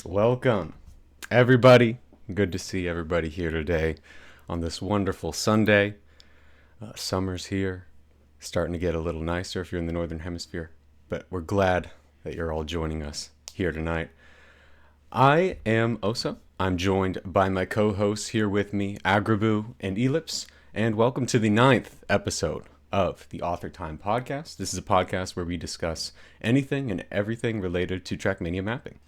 Welcome, everybody. Good to see everybody here today on this wonderful Sunday. Summer's here, starting to get a little nicer if you're in the Northern Hemisphere, but we're glad that you're all joining us here tonight. I am Osa. I'm joined by my co-hosts here with me, Agrabu and Ellipse, and welcome to the 9th episode of the Author Time podcast. This is a podcast where we discuss anything and everything related to Trackmania mapping.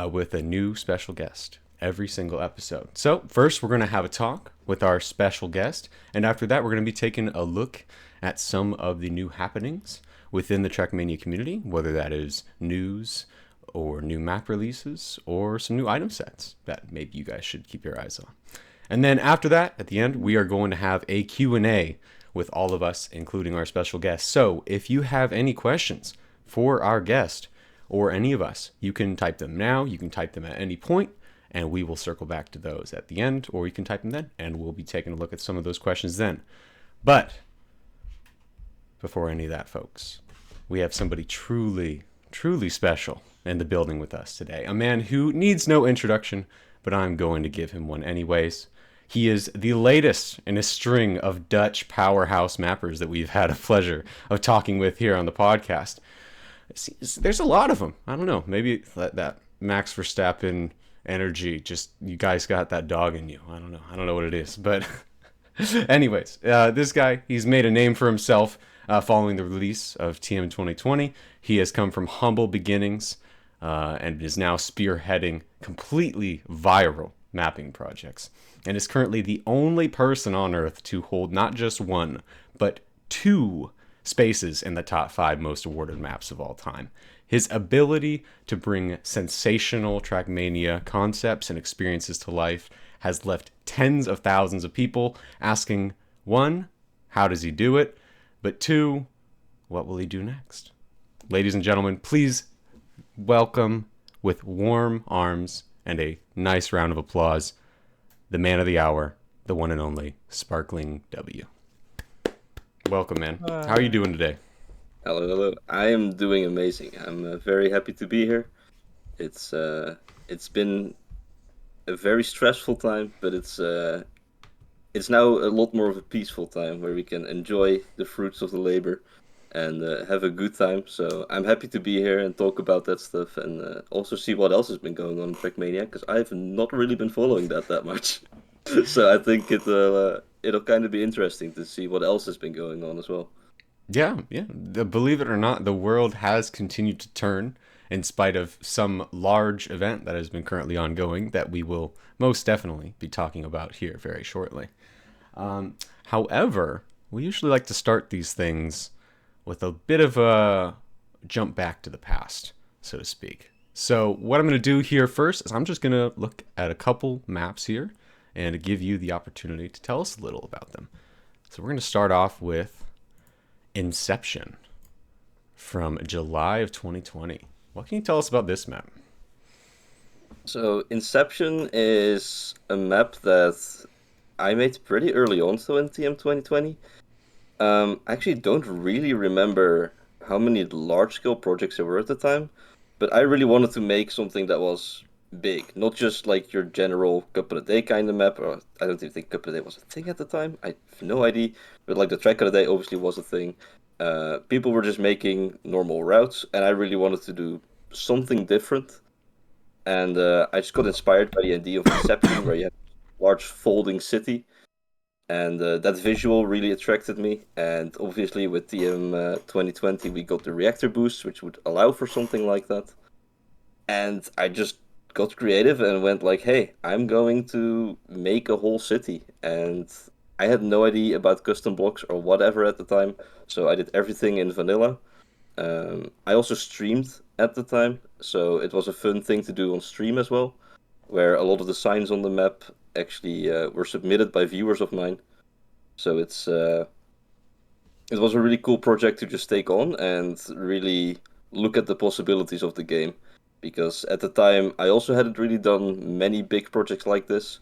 With a new special guest every single episode. So first, we're going to have a talk with our special guest, and after that, we're going to be taking a look at some of the new happenings within the Trackmania community, whether that is news or new map releases or some new item sets that maybe you guys should keep your eyes on. And then after that, at the end, we are going to have a Q&A with all of us, including our special guest. So if you have any questions for our guest, or any of us, you can type them now, you can type them at any point, and we will circle back to those at the end, or you can type them then, and we'll be taking a look at some of those questions then. But before any of that, folks, we have somebody truly, truly special in the building with us today. A man who needs no introduction, but I'm going to give him one anyways. He is the latest in a string of Dutch powerhouse mappers that we've had a pleasure of talking with here on the podcast. There's a lot of them. I don't know. Maybe that Max Verstappen energy, just you guys got that dog in you. I don't know. I don't know what it is. But anyways, this guy, he's made a name for himself following the release of TM 2020. He has come from humble beginnings and is now spearheading completely viral mapping projects, and is currently the only person on Earth to hold not just one, but 2 spaces in the top 5 most awarded maps of all time. His ability to bring sensational Trackmania concepts and experiences to life has left tens of thousands of people asking, 1, how does he do it? But 2, what will he do next? Ladies and gentlemen, please welcome with warm arms and a nice round of applause, the man of the hour, the one and only SparklingW. Welcome, man. How are you doing today? Hello. I am doing amazing. I'm very happy to be here. It's been a very stressful time, but it's now a lot more of a peaceful time where we can enjoy the fruits of the labor and have a good time. So I'm happy to be here and talk about that stuff, and also see what else has been going on in Trackmania, because I've not really been following that much. So I think it'll kind of be interesting to see what else has been going on as well. Yeah. Believe it or not, the world has continued to turn in spite of some large event that has been currently ongoing that we will most definitely be talking about here very shortly. However, we usually like to start these things with a bit of a jump back to the past, so to speak. So what I'm going to do here first is I'm just going to look at a couple maps here and give you the opportunity to tell us a little about them. So we're going to start off with Inception from July of 2020. What can you tell us about this map? So Inception is a map that I made pretty early on, so in TM 2020. I actually don't really remember how many large-scale projects there were at the time, but I really wanted to make something that was big, not just like your general cup of the day kind of map. Or I don't even think cup of the day was a thing at the time. I have no idea, but like the track of the day obviously was a thing. People were just making normal routes, and I really wanted to do something different. And I just got inspired by the idea of Inception, where you have a large folding city, and that visual really attracted me. And obviously with TM 2020 we got the reactor boost, which would allow for something like that. And I just got creative and went like, hey, I'm going to make a whole city. And I had no idea about custom blocks or whatever at the time, so I did everything in vanilla. I also streamed at the time, so it was a fun thing to do on stream as well, where a lot of the signs on the map actually were submitted by viewers of mine. So it was a really cool project to just take on and really look at the possibilities of the game. Because at the time, I also hadn't really done many big projects like this,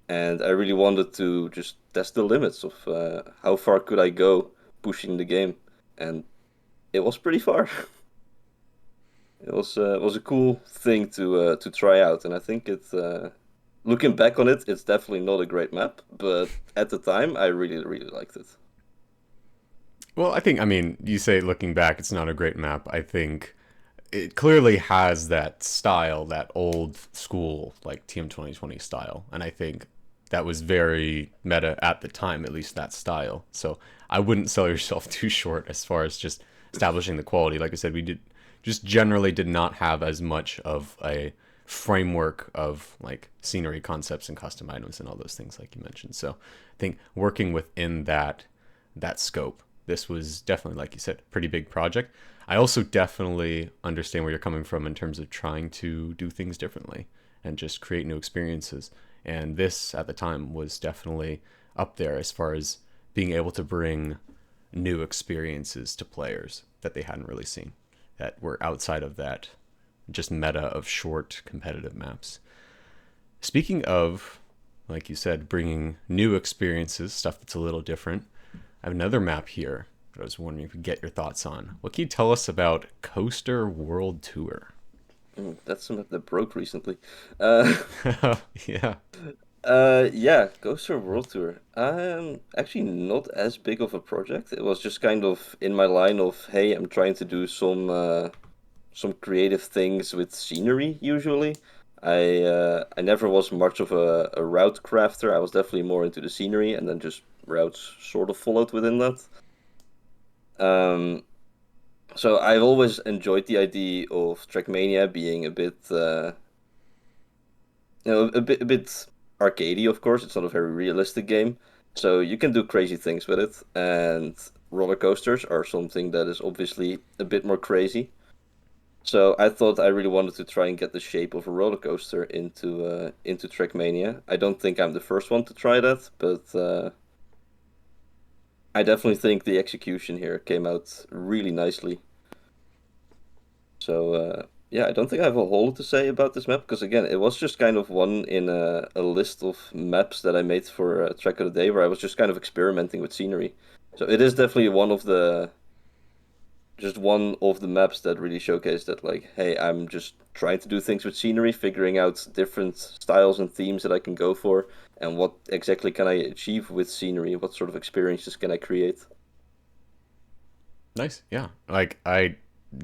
and I really wanted to just test the limits of how far could I go pushing the game, and it was pretty far. It was a cool thing to try out, and I think looking back on it, it's definitely not a great map, but at the time, I really liked it. Well, I mean, you say looking back, it's not a great map. I think it clearly has that style, that old school, like TM 2020 style. And I think that was very meta at the time, at least that style. So I wouldn't sell yourself too short as far as just establishing the quality. Like I said, we did just generally did not have as much of a framework of like scenery concepts and custom items and all those things like you mentioned. So I think working within that scope, this was definitely, like you said, a pretty big project. I also definitely understand where you're coming from in terms of trying to do things differently and just create new experiences. And this at the time was definitely up there as far as being able to bring new experiences to players that they hadn't really seen, that were outside of that just meta of short competitive maps. Speaking of, like you said, bringing new experiences, stuff that's a little different, I have another map here that I was wondering if we could get your thoughts on. What can you tell us about Coaster World Tour? That's a map that broke recently. Uh, Yeah. yeah, Ghoster World Tour. Actually not as big of a project. It was just kind of in my line of, hey, I'm trying to do some creative things with scenery usually. I never was much of a route crafter. I was definitely more into the scenery and then just routes sort of followed within that. Um, so I've always enjoyed the idea of Trackmania being a bit a bit arcadey, of course. It's not a very realistic game, so you can do crazy things with it. And roller coasters are something that is obviously a bit more crazy. So I thought I really wanted to try and get the shape of a roller coaster into Trackmania. I don't think I'm the first one to try that, but I definitely think the execution here came out really nicely. So yeah, I don't think I have a whole lot to say about this map because again, it was just kind of one in a list of maps that I made for Track of the Day where I was just kind of experimenting with scenery. So it is definitely one of the maps that really showcased that like, hey, I'm just trying to do things with scenery, figuring out different styles and themes that I can go for, and what exactly can I achieve with scenery, what sort of experiences can I create. Nice. Yeah. Like I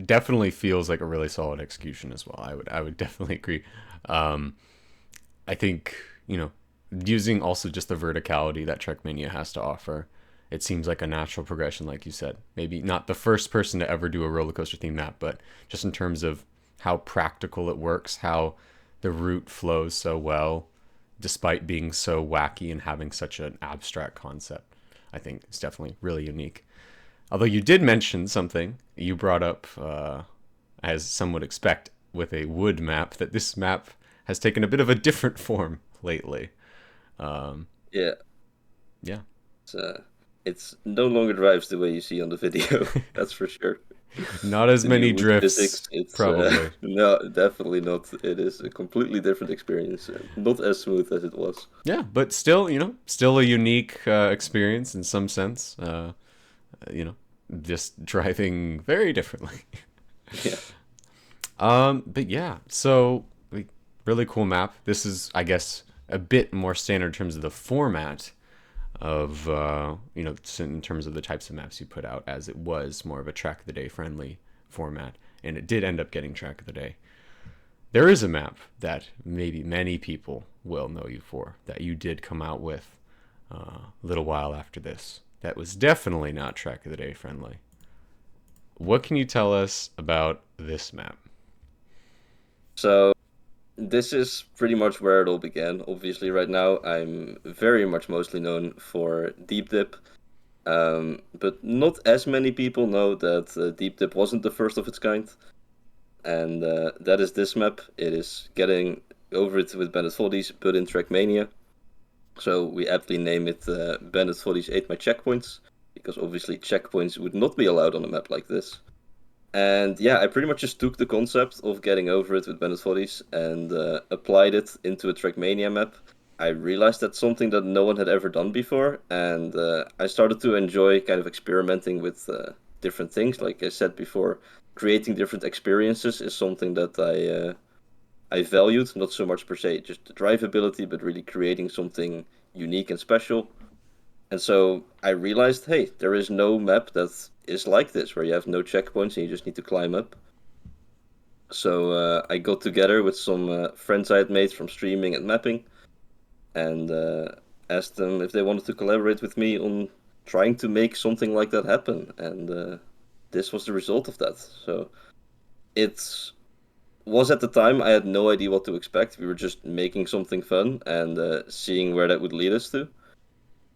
definitely feels like a really solid execution as well. I would definitely agree. Um, I think, using also just the verticality that Trackmania has to offer, it seems like a natural progression, like you said. Maybe not the first person to ever do a roller coaster theme map, but just in terms of how practical it works, how the route flows so well, despite being so wacky and having such an abstract concept. I think it's definitely really unique. Although you did mention something, you brought up, as some would expect, with a wood map, that this map has taken a bit of a different form lately. Um, Yeah, yeah. it's it's no longer drives the way you see on the video. That's for sure. Not as The new many wood drifts, physics, it's probably. no, definitely not. It is a completely different experience, not as smooth as it was. Yeah, but still, still a unique experience in some sense. You know, just driving very differently. Yeah. But yeah, so like, really cool map. This is, I guess, a bit more standard in terms of the format of, in terms of the types of maps you put out, as it was more of a track of the day friendly format, and it did end up getting track of the day. There is a map that maybe many people will know you for that you did come out with a little while after this. That was definitely not track of the day friendly. What can you tell us about this map? So this is pretty much where it all began. Obviously, right now I'm very much mostly known for Deep Dip, but not as many people know that Deep Dip wasn't the first of its kind, and that is this map. It is getting over it with Bandit Follies, but in Trackmania. So we aptly name it Bandit Follies ate my checkpoints, because obviously checkpoints would not be allowed on a map like this. And yeah, I pretty much just took the concept of getting over it with Bandit Follies and applied it into a Trackmania map. I realized that's something that no one had ever done before, and I started to enjoy kind of experimenting with different things. Like I said before, creating different experiences is something that I valued, not so much per se just the drivability, but really creating something unique and special. And so I realized, hey, there is no map that is like this, where you have no checkpoints and you just need to climb up. So I got together with some friends I had made from streaming and mapping, and asked them if they wanted to collaborate with me on trying to make something like that happen. And this was the result of that. So it was at the time I had no idea what to expect. We were just making something fun and seeing where that would lead us to.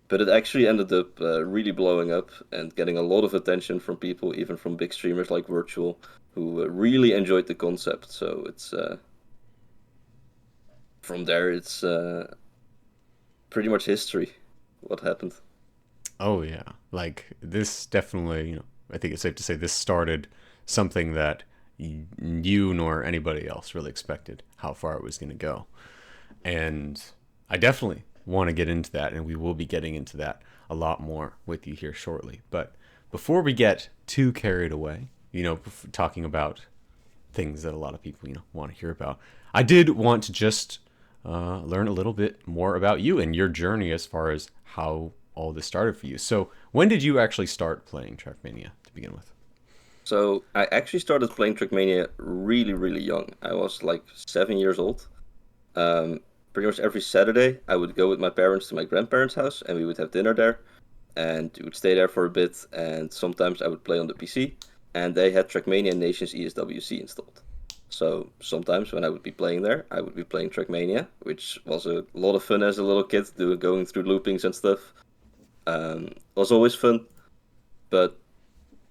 But it actually ended up really blowing up and getting a lot of attention from people, even from big streamers like Virtual, who really enjoyed the concept. So it's from there, it's pretty much history. What happened? Oh yeah, like this definitely, I think it's safe to say this started something that you nor anybody else really expected how far it was going to go. And I definitely want to get into that, and we will be getting into that a lot more with you here shortly. But before we get too carried away, talking about things that a lot of people, want to hear about, I did want to just learn a little bit more about you and your journey as far as how all this started for you. So, when did you actually start playing Trackmania to begin with? So I actually started playing Trackmania really, really young. I was like 7 years old. Um, Pretty much every Saturday, I would go with my parents to my grandparents' house, and we would have dinner there. And we would stay there for a bit. And sometimes I would play on the PC, and they had Trackmania Nations ESWC installed. So sometimes when I would be playing there, I would be playing Trackmania, which was a lot of fun as a little kid, going through loopings and stuff. Was always fun, but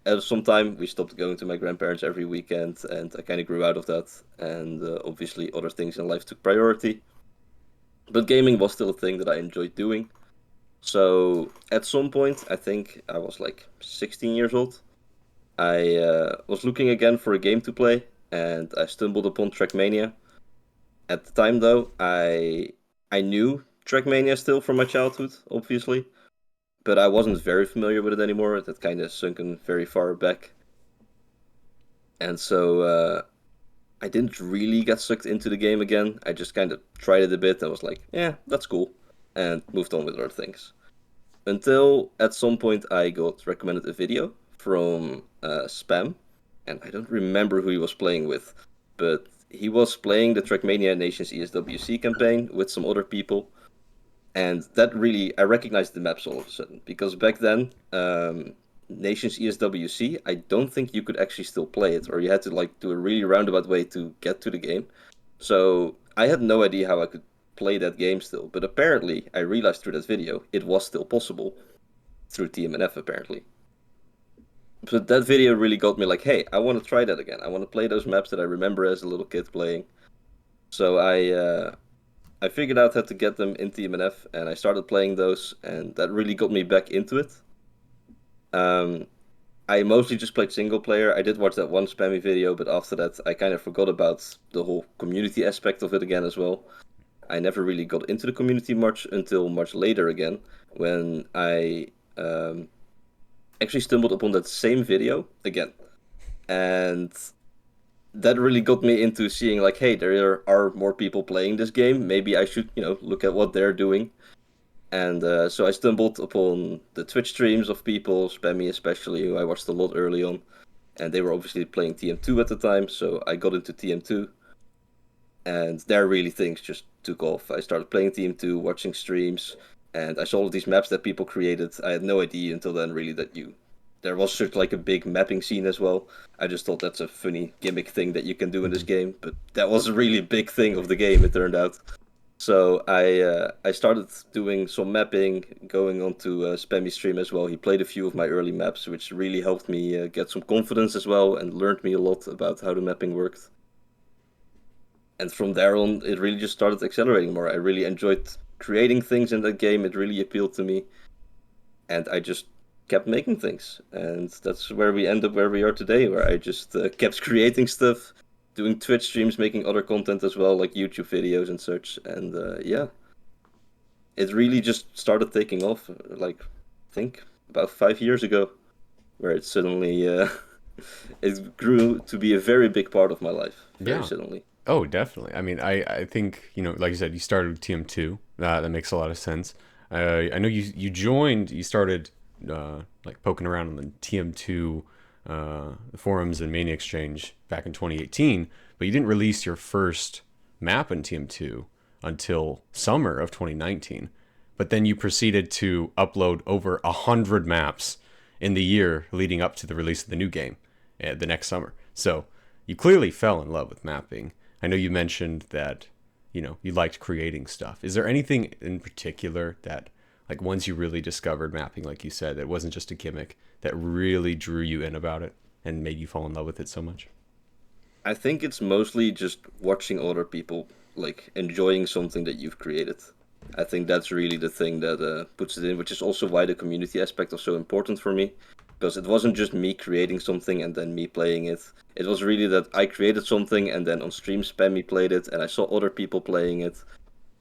at some time we stopped going to my grandparents every weekend, and I kind of grew out of that. And obviously, other things in life took priority. But gaming was still a thing that I enjoyed doing. So at some point, I think I was like 16 years old. I was looking again for a game to play, and I stumbled upon Trackmania. At the time, though, I knew Trackmania still from my childhood, obviously, but I wasn't very familiar with it anymore. It had kind of sunken very far back, and so I didn't really get sucked into the game again. I just kind of tried it a bit and was like, yeah, that's cool, and moved on with other things. Until at some point I got recommended a video from Spam, and I don't remember who he was playing with, but he was playing the Trackmania Nations ESWC campaign with some other people, and that really I recognized the maps all of a sudden because back then Nations ESWC I don't think you could actually still play it, or you had to like do a really roundabout way to get to the game. So I had no idea how I could play that game still, but apparently I realized through that video it was still possible through TMNF apparently. But that video really got me like, hey, I want to try that again. I want to play those maps that I remember as a little kid playing. So I figured out how to get them in TMNF, and I started playing those, and that really got me back into it. Um, I mostly just played single player. I did watch that one spammy video, but after that, I kind of forgot about the whole community aspect of it again as well. I never really got into the community much until much later again, when I actually stumbled upon that same video again. And that really got me into seeing like, hey, there are more people playing this game. Maybe I should, look at what they're doing. And so I stumbled upon the Twitch streams of people, Spammy especially, who I watched a lot early on. And they were obviously playing TM2 at the time, so I got into TM2. And there really things just took off. I started playing TM2, watching streams, and I saw all of these maps that people created. I had no idea until then really that you there was such like a big mapping scene as well. I just thought that's a funny gimmick thing that you can do in this Hmm. game, but that was a really big thing of the game, it turned out. So I started doing some mapping, going on to Spammy stream as well. He played a few of my early maps, which really helped me get some confidence as well, and learned me a lot about how the mapping worked. And from there on, it really just started accelerating more. I really enjoyed creating things in that game. It really appealed to me, and I just kept making things. And that's where we end up where we are today, where I just kept creating stuff, doing Twitch streams, making other content as well, like YouTube videos and such. And yeah, it really just started taking off, like, I think about 5 years ago, where it suddenly it grew to be a very big part of my life, very Yeah. suddenly. Oh, definitely. I mean, I think, like you said, you started with TM2. That makes a lot of sense. I know you joined, you started like poking around on the TM2 forums and Mania Exchange back in 2018, but you didn't release your first map in TM2 until summer of 2019. But then you proceeded to upload over 100 maps in the year leading up to the release of the new game the next summer. So you clearly fell in love with mapping. I know you mentioned that you liked creating stuff. Is there anything in particular that, like, once you really discovered mapping, like you said, that wasn't just a gimmick, that really drew you in about it and made you fall in love with it so much? I think it's mostly just watching other people like enjoying something that you've created. I think that's really the thing that puts it in, which is also why the community aspect was so important for me. Because it wasn't just me creating something and then me playing it. It was really that I created something and then on stream Spammy played it and I saw other people playing it.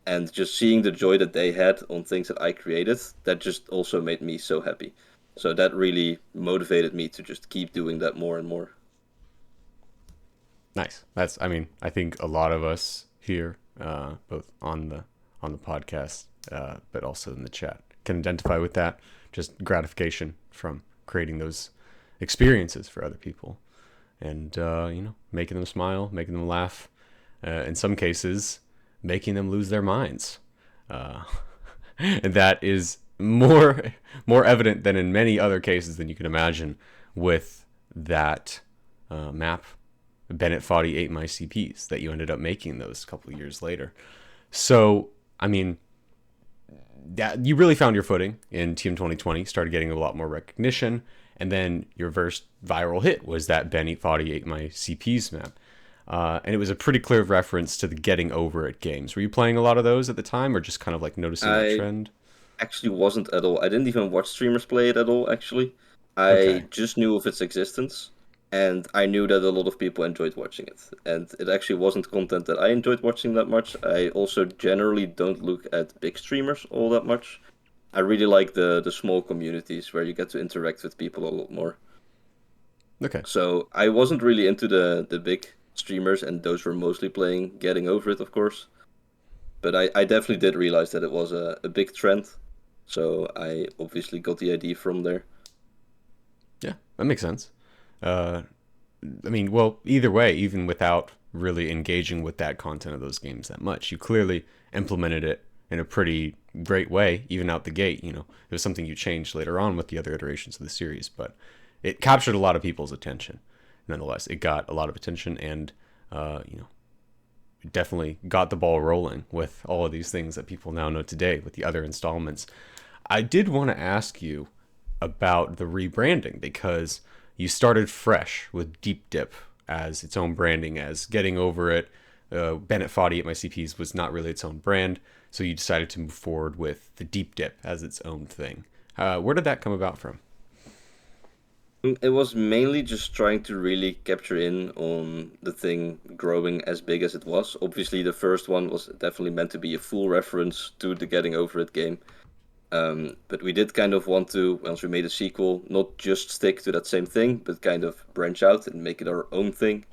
And just seeing the joy that they had on things that I created, that just also made me so happy. So that really motivated me to just keep doing that more and more. Nice. I mean, I think a lot of us here, both on the podcast, but also in the chat, can identify with that. Just gratification from creating those experiences for other people, and making them smile, making them laugh. In some cases, making them lose their minds. Uh, and that is more evident than in many other cases than you can imagine with that map. Bennett Foddy ate my CPs that you ended up making those a couple of years later. So, I mean, that you really found your footing in Team 2020, started getting a lot more recognition, and then your first viral hit was that Bennett Foddy ate my CPs map. And it was a pretty clear reference to the getting over it games. Were you playing a lot of those at the time, or just kind of like noticing that I trend? actually wasn't at all. I didn't even watch streamers play it at all, actually. I Okay. just knew of its existence, and I knew that a lot of people enjoyed watching it. And it actually wasn't content that I enjoyed watching that much. I also generally don't look at big streamers all that much. I really like the small communities where you get to interact with people a lot more. Okay. So I wasn't really into the big streamers, and those were mostly playing Getting Over It, of course. But I definitely did realize that it was a big trend. So I obviously got the idea from there. Yeah, that makes sense. Uh, I mean, well, either way, even without really engaging with that content of those games that much, you clearly implemented it in a pretty great way, even out the gate. It was something you changed later on with the other iterations of the series, but it captured a lot of people's attention. Nonetheless, it got a lot of attention and, definitely got the ball rolling with all of these things that people now know today with the other installments. I did want to ask you about the rebranding because you started fresh with Deep Dip as its own branding, as Getting Over It. Bennett Foddy at my CPs was not really its own brand, so you decided to move forward with the Deep Dip as its own thing. Where did that come about from? It was mainly just trying to really capture in on the thing growing as big as it was. Obviously, the first one was definitely meant to be a full reference to the Getting Over It game. But we did kind of want to, once we made a sequel, not just stick to that same thing, but kind of branch out and make it our own thing.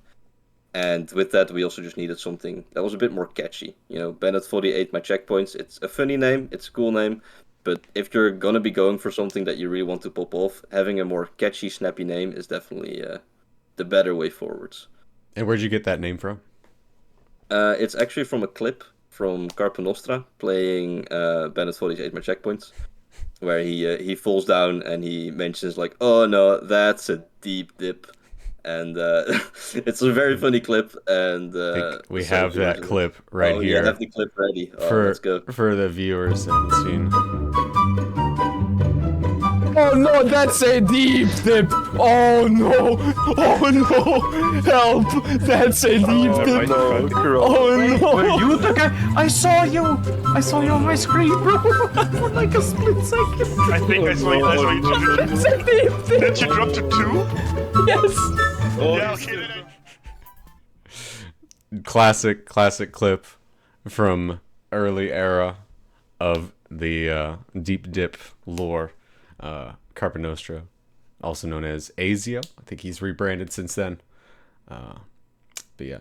And with that, we also just needed something that was a bit more catchy. Bennett 48 my checkpoints. It's a funny name, it's a cool name, but if you're gonna be going for something that you really want to pop off, having a more catchy, snappy name is definitely the better way forwards. And where'd you get that name from? It's actually from a clip from Carpe Nostra playing Bennett 48 my checkpoints. where he falls down and he mentions like, "Oh no, that's a deep dip," and it's a very funny clip. And I think we some have viewers that are like, clip right "Oh, you have here the clip ready? Oh, let's for go." the viewers that haven't seen. Oh no, that's a deep dip. Oh no. Oh no. Help. That's a deep Oh, dip. right in front. Oh Wait, no. were you the guy? I saw you! I saw you on my screen, bro! For like a split second. I think I saw you. I saw you. That's a deep dip. Did you drop to 2? Yes. Oh, Yeah, okay. Classic clip from early era of the deep dip lore. Carpa Nostra, also known as Azio. I think he's rebranded since then. But yeah.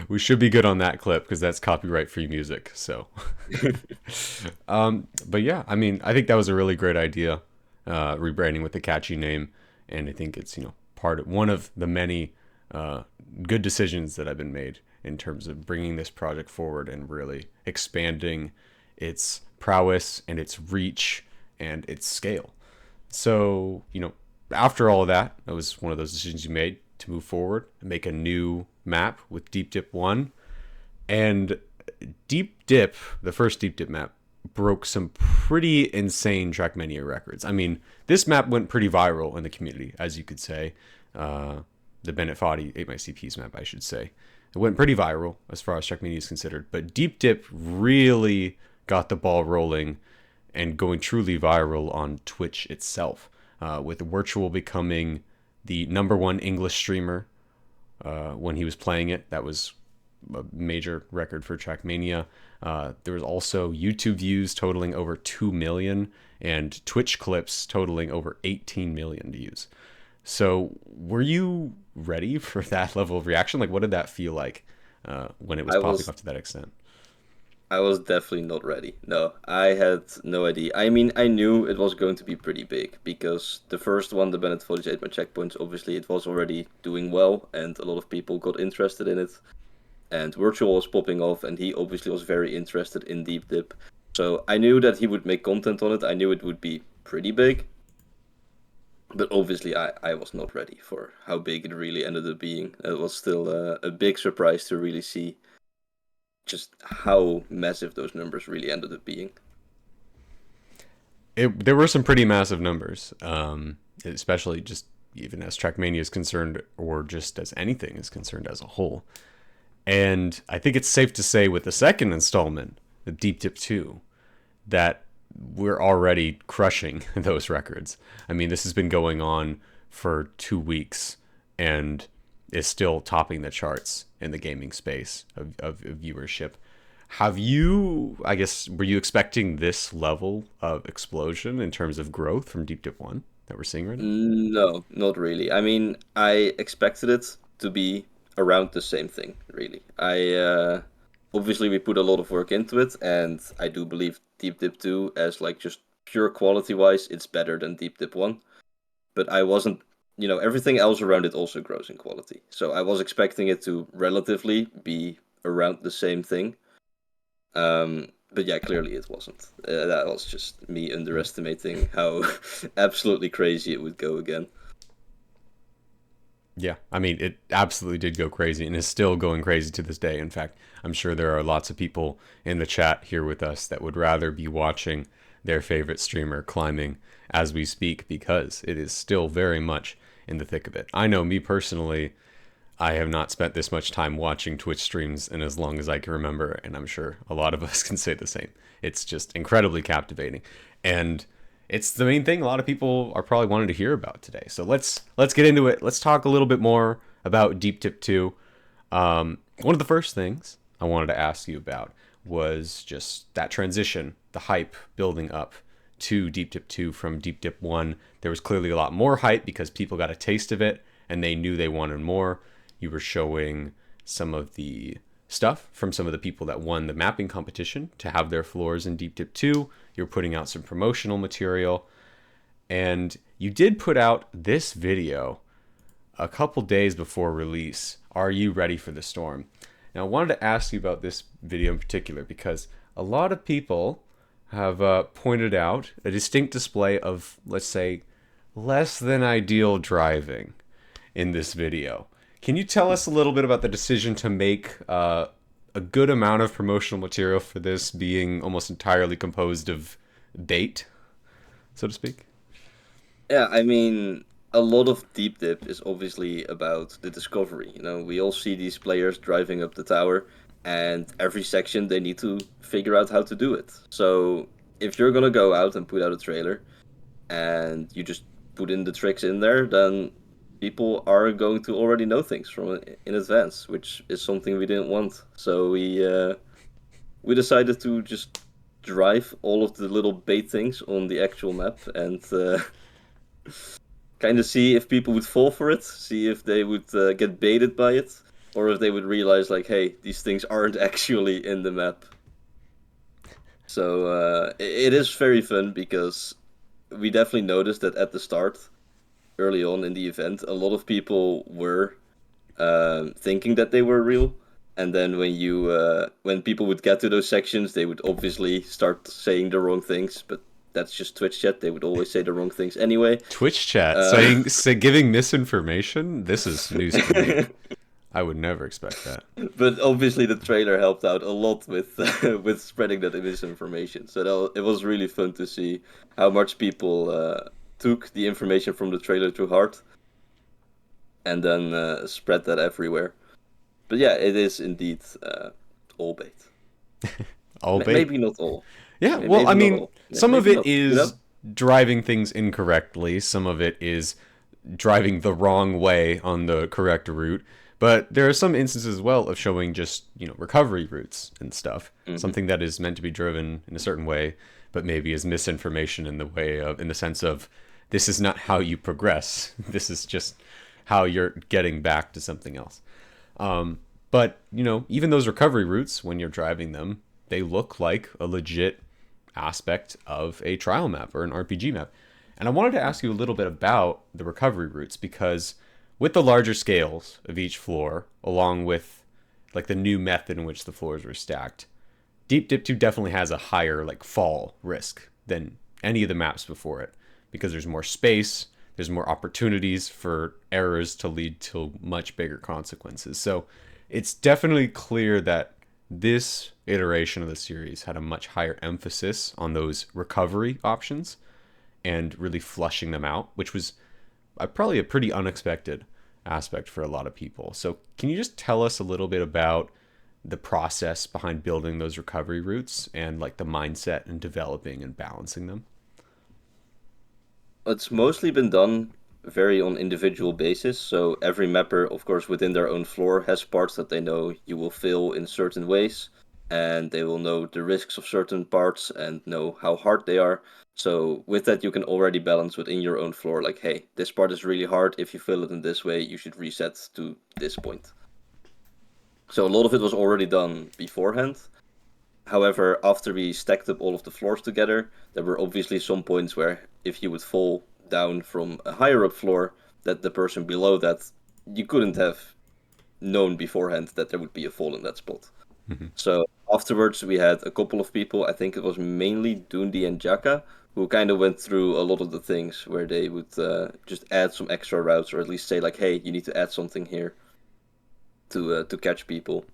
We should be good on that clip because that's copyright free music. So, but yeah, I mean, I think that was a really great idea, rebranding with a catchy name, and I think it's one of the many good decisions that have been made in terms of bringing this project forward and really expanding its prowess and its reach and its scale. So, after all of that, that was one of those decisions you made to move forward and make a new map with Deep Dip 1. And Deep Dip, the first Deep Dip map, broke some pretty insane Trackmania records. I mean, this map went pretty viral in the community, as you could say. The Bennett Foddy 8MyCP's map, I should say. It went pretty viral as far as Trackmania is considered. But Deep Dip really got the ball rolling and going truly viral on Twitch itself, with Virtual becoming the #1 English streamer when he was playing it. That was a major record for Trackmania. There was also YouTube views totaling over 2 million and Twitch clips totaling over 18 million views. So were you ready for that level of reaction? Like, what did that feel like when it was I popping was up to that extent? I was definitely not ready. No, I had no idea. I mean, I knew it was going to be pretty big because the first one, the Bennett 48 my checkpoints, obviously it was already doing well and a lot of people got interested in it. And Virtual was popping off and he obviously was very interested in Deep Dip. So I knew that he would make content on it. I knew it would be pretty big. But obviously I was not ready for how big it really ended up being. It was still a big surprise to really see just how massive those numbers really ended up being. There were some pretty massive numbers, especially just even as Trackmania is concerned, or just as anything is concerned as a whole. And I think it's safe to say with the second installment, the Deep Dip 2, that we're already crushing those records. I mean, this has been going on for 2 weeks and is still topping the charts in the gaming space of viewership. Have you, I guess, were you expecting this level of explosion in terms of growth from Deep Dip 1 that we're seeing right now? No, not really. I mean, I expected it to be around the same thing, really. I obviously we put a lot of work into it, and I do believe Deep Dip 2 as like just pure quality wise, it's better than Deep Dip 1. But I wasn't, everything else around it also grows in quality. So I was expecting it to relatively be around the same thing. But yeah, clearly it wasn't. That was just me underestimating how absolutely crazy it would go again. Yeah, I mean, it absolutely did go crazy and is still going crazy to this day. In fact, I'm sure there are lots of people in the chat here with us that would rather be watching their favorite streamer climbing as we speak because it is still very much in the thick of it. I know me personally, I have not spent this much time watching Twitch streams in as long as I can remember, and I'm sure a lot of us can say the same. It's just incredibly captivating. And it's the main thing a lot of people are probably wanting to hear about today. So let's get into it. Let's talk a little bit more about Deep Dip 2. One of the first things I wanted to ask you about was just that transition, the hype building up to Deep Dip 2 from Deep Dip 1. There was clearly a lot more hype because people got a taste of it and they knew they wanted more. You were showing some of the stuff from some of the people that won the mapping competition to have their floors in Deep Dip 2. You're putting out some promotional material. And you did put out this video a couple days before release. Are you ready for the storm? Now, I wanted to ask you about this video in particular because a lot of people have pointed out a distinct display of, let's say, less than ideal driving in this video. Can you tell us a little bit about the decision to make a good amount of promotional material for this being almost entirely composed of bait, so to speak? Yeah, I mean, a lot of Deep Dip is obviously about the discovery. We all see these players driving up the tower, and every section they need to figure out how to do it. So if you're gonna go out and put out a trailer, and you just put in the tricks in there, then people are going to already know things from in advance, which is something we didn't want. So we decided to just drive all of the little bait things on the actual map and kind of see if people would fall for it, see if they would get baited by it, or if they would realize like, hey, these things aren't actually in the map. So it is very fun because we definitely noticed that at the start, early on in the event, a lot of people were thinking that they were real, and then when people would get to those sections, they would obviously start saying the wrong things. But that's just Twitch chat; they would always say the wrong things anyway. Twitch chat giving misinformation? This is news to me. I would never expect that. But obviously, the trailer helped out a lot with with spreading that misinformation. So it was really fun to see how much people took the information from the trailer to heart, and then spread that everywhere. But yeah, it is indeed all bait. All bait? Maybe not all. Yeah, Maybe well, I not mean, all. Yeah, some of maybe it not, is driving things incorrectly. Some of it is driving the wrong way on the correct route. But there are some instances as well of showing just, recovery routes and stuff. Mm-hmm. Something that is meant to be driven in a certain way, but maybe is misinformation in the sense of, this is not how you progress. This is just how you're getting back to something else. But, even those recovery routes, when you're driving them, they look like a legit aspect of a trial map or an RPG map. And I wanted to ask you a little bit about the recovery routes, because with the larger scales of each floor, along with like the new method in which the floors were stacked, Deep Dip 2 definitely has a higher fall risk than any of the maps before it, because there's more space, there's more opportunities for errors to lead to much bigger consequences. So it's definitely clear that this iteration of the series had a much higher emphasis on those recovery options and really flushing them out, which was probably a pretty unexpected aspect for a lot of people. So can you just tell us a little bit about the process behind building those recovery routes and the mindset and developing and balancing them? It's mostly been done very on individual basis. So every mapper, of course, within their own floor has parts that they know you will fail in certain ways, and they will know the risks of certain parts and know how hard they are. So with that, you can already balance within your own floor, like, hey, this part is really hard. If you fail it in this way, you should reset to this point. So a lot of it was already done beforehand. However, after we stacked up all of the floors together, there were obviously some points where if you would fall down from a higher up floor, that the person below that, you couldn't have known beforehand that there would be a fall in that spot. Mm-hmm. So afterwards, we had a couple of people, I think it was mainly Dundi and Jaka, who kind of went through a lot of the things where they would just add some extra routes, or at least say like, hey, you need to add something here to catch people.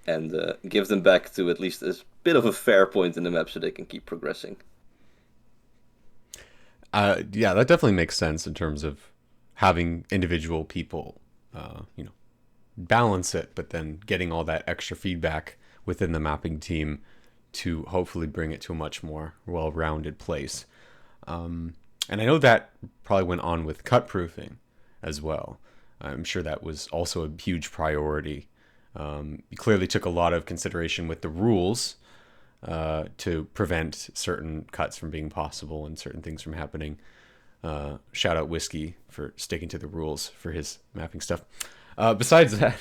And give them back to at least a bit of a fair point in the map so they can keep progressing. Yeah, that definitely makes sense in terms of having individual people, balance it, but then getting all that extra feedback within the mapping team to hopefully bring it to a much more well-rounded place. And I know that probably went on with cut proofing as well. I'm sure that was also a huge priority. You clearly took a lot of consideration with the rules to prevent certain cuts from being possible and certain things from happening. Shout out Whiskey for sticking to the rules for his mapping stuff. Besides that,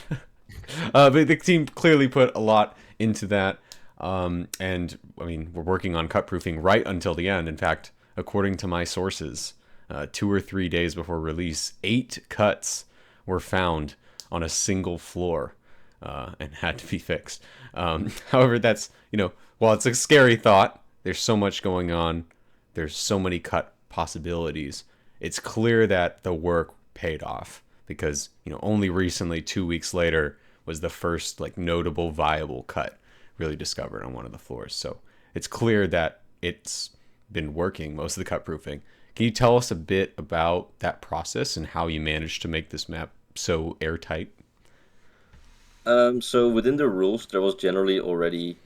the team clearly put a lot into that. And I mean, we're working on cut proofing right until the end. In fact, according to my sources, 2 or 3 days before release, 8 cuts were found on a single floor. and had to be fixed. However, that's, while it's a scary thought, there's so much going on. There's so many cut possibilities. It's clear that the work paid off because, only recently, 2 weeks later, was the first like notable viable cut really discovered on one of the floors. So it's clear that it's been working, most of the cut proofing. Can you tell us a bit about that process and how you managed to make this map so airtight? So within the rules, there was generally already,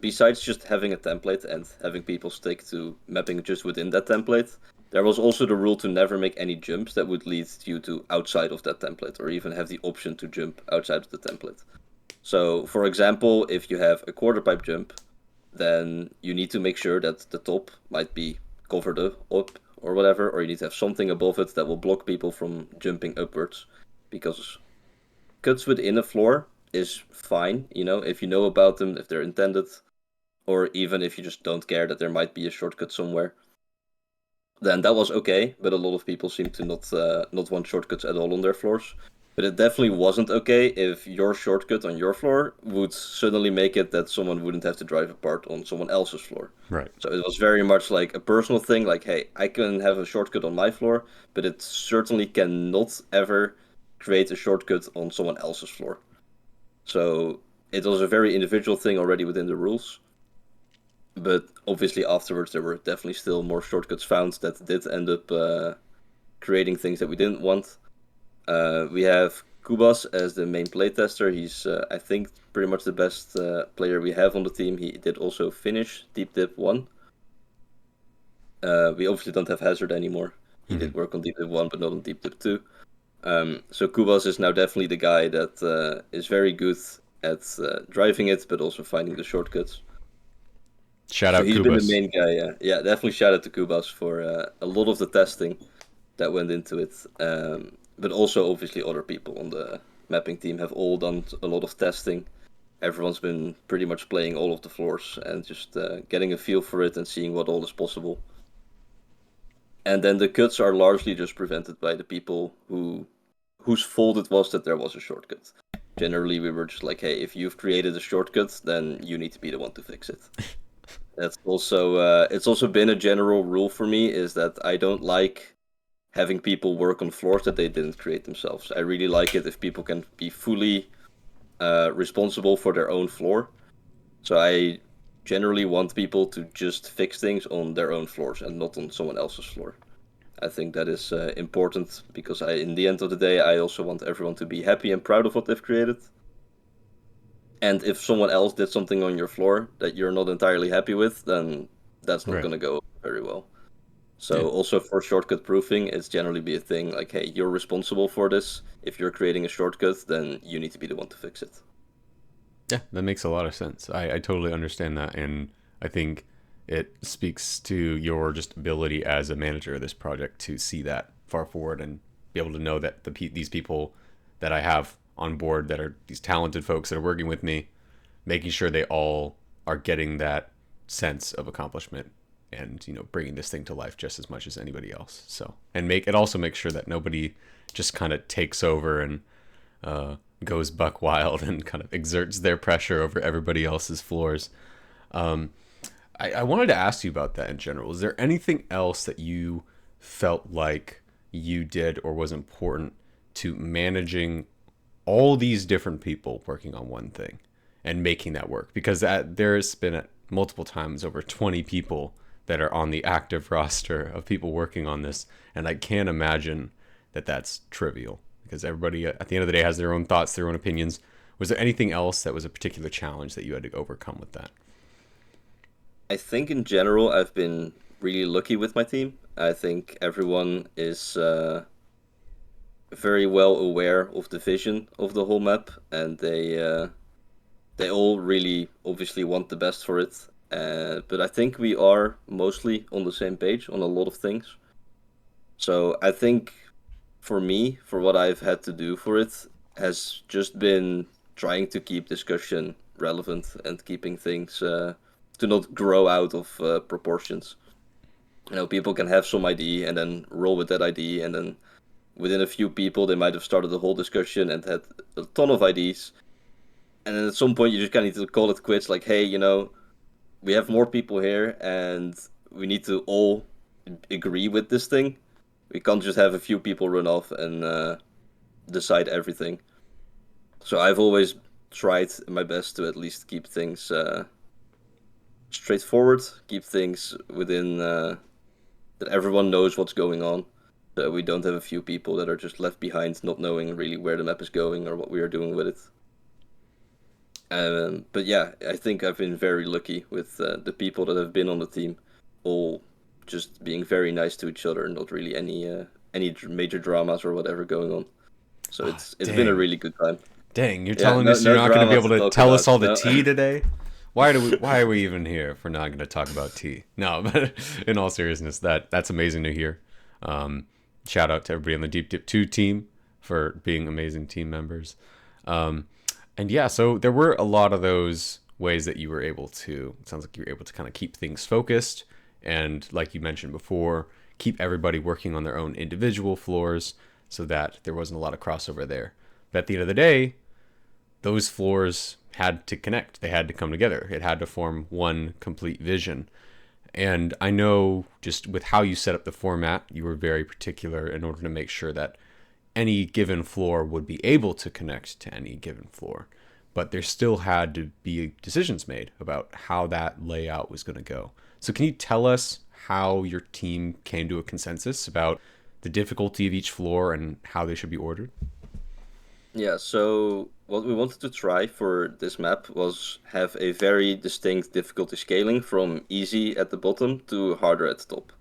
besides just having a template and having people stick to mapping just within that template, there was also the rule to never make any jumps that would lead you to outside of that template, or even have the option to jump outside of the template. So, for example, if you have a quarter pipe jump, then you need to make sure that the top might be covered up or whatever, or you need to have something above it that will block people from jumping upwards, because cuts within a floor is fine, if you know about them, if they're intended, or even if you just don't care that there might be a shortcut somewhere, then that was okay. But a lot of people seem to not want shortcuts at all on their floors. But it definitely wasn't okay if your shortcut on your floor would suddenly make it that someone wouldn't have to drive a part on someone else's floor. Right. So it was very much like a personal thing, like, hey, I can have a shortcut on my floor, but it certainly cannot ever create a shortcut on someone else's floor. So it was a very individual thing already within the rules. But obviously afterwards there were definitely still more shortcuts found that did end up creating things that we didn't want. We have Kubas as the main playtester. He's, I think, pretty much the best player we have on the team. He did also finish Deep Dip 1. We obviously don't have Hazard anymore. He did work on Deep Dip 1, but not on Deep Dip 2. So Kubas is now definitely the guy that is very good at driving it, but also finding the shortcuts. Shout out He's Kubas. been the main guy, yeah. Definitely shout out to Kubas for a lot of the testing that went into it. But also, obviously, other people on the mapping team have all done a lot of testing. Everyone's been pretty much playing all of the floors and just getting a feel for it and seeing what all is possible. And then the cuts are largely just prevented by the people whose fault it was that there was a shortcut. Generally, we were just like, hey, if you've created a shortcut, then you need to be the one to fix it. That's also it's also been a general rule for me, is that I don't like having people work on floors that they didn't create themselves. I really like it if people can be fully responsible for their own floor. So I generally want people to just fix things on their own floors and not on someone else's floor. I think that is important because in the end of the day, I also want everyone to be happy and proud of what they've created. And if someone else did something on your floor that you're not entirely happy with, then that's not Right. going to go very well. So also for shortcut proofing, it's generally be a thing like, hey, you're responsible for this. If you're creating a shortcut, then you need to be the one to fix it. Yeah, that makes a lot of sense. I totally understand that, and I think it speaks to your just ability as a manager of this project to see that far forward and be able to know that these people that I have on board, that are these talented folks that are working with me, making sure they all are getting that sense of accomplishment and bringing this thing to life just as much as anybody else. So, and it also makes sure that nobody just kind of takes over and goes buck wild and kind of exerts their pressure over everybody else's floors. I wanted to ask you about that in general. Is there anything else that you felt like you did or was important to managing all these different people working on one thing and making that work? Because there's been at multiple times over 20 people that are on the active roster of people working on this, and I can't imagine that that's trivial because everybody at the end of the day has their own thoughts, their own opinions. Was there anything else that was a particular challenge that you had to overcome with that? I think in general, I've been really lucky with my team. I think everyone is very well aware of the vision of the whole map, and they all really obviously want the best for it. But I think we are mostly on the same page on a lot of things. So I think for me, for what I've had to do for it, has just been trying to keep discussion relevant and keeping things to not grow out of proportions. People can have some idea and then roll with that idea, and then within a few people they might have started a whole discussion and had a ton of ideas, And then at some point, you just kind of need to call it quits. Like, hey, we have more people here, and we need to all agree with this thing. We can't just have a few people run off and decide everything. So I've always tried my best to at least keep things straightforward, keep things within that everyone knows what's going on. So we don't have a few people that are just left behind, not knowing really where the map is going or what we are doing with it. But yeah, I think I've been very lucky with the people that have been on the team, all just being very nice to each other, not really any major dramas or whatever going on. So it's been a Dang. really good time. Dang, you're Yeah, telling no us you're no not going to be drama able to to talk tell us about. all the No. tea today? Why are we even here if we're not going to talk about tea? No, but in all seriousness, that's amazing to hear. Shout out to everybody on the Deep Dip 2 team for being amazing team members. And yeah, so there were a lot of those ways that you were able to, it sounds like you were able to kind of keep things focused. And like you mentioned before, keep everybody working on their own individual floors so that there wasn't a lot of crossover there. But at the end of the day, those floors had to connect. They had to come together. It had to form one complete vision. And I know just with how you set up the format, you were very particular in order to make sure that any given floor would be able to connect to any given floor. But there still had to be decisions made about how that layout was going to go. So can you tell us how your team came to a consensus about the difficulty of each floor and how they should be ordered? Yeah, so what we wanted to try for this map was have a very distinct difficulty scaling from easy at the bottom to harder at the top.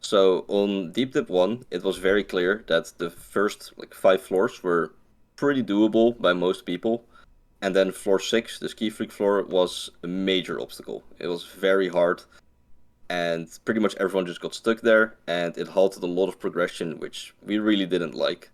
So on Deep Dip 1, it was very clear that the first like 5 floors were pretty doable by most people. And then floor 6, the ski freak floor, was a major obstacle. It was very hard, and pretty much everyone just got stuck there, and it halted a lot of progression, which we really didn't like.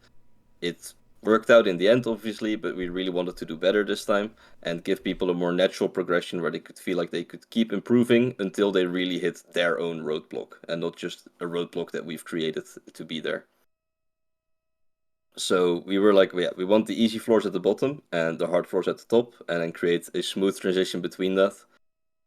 It worked out in the end, obviously, but we really wanted to do better this time and give people a more natural progression where they could feel like they could keep improving until they really hit their own roadblock and not just a roadblock that we've created to be there. So we were like, yeah, we want the easy floors at the bottom and the hard floors at the top, and then create a smooth transition between that.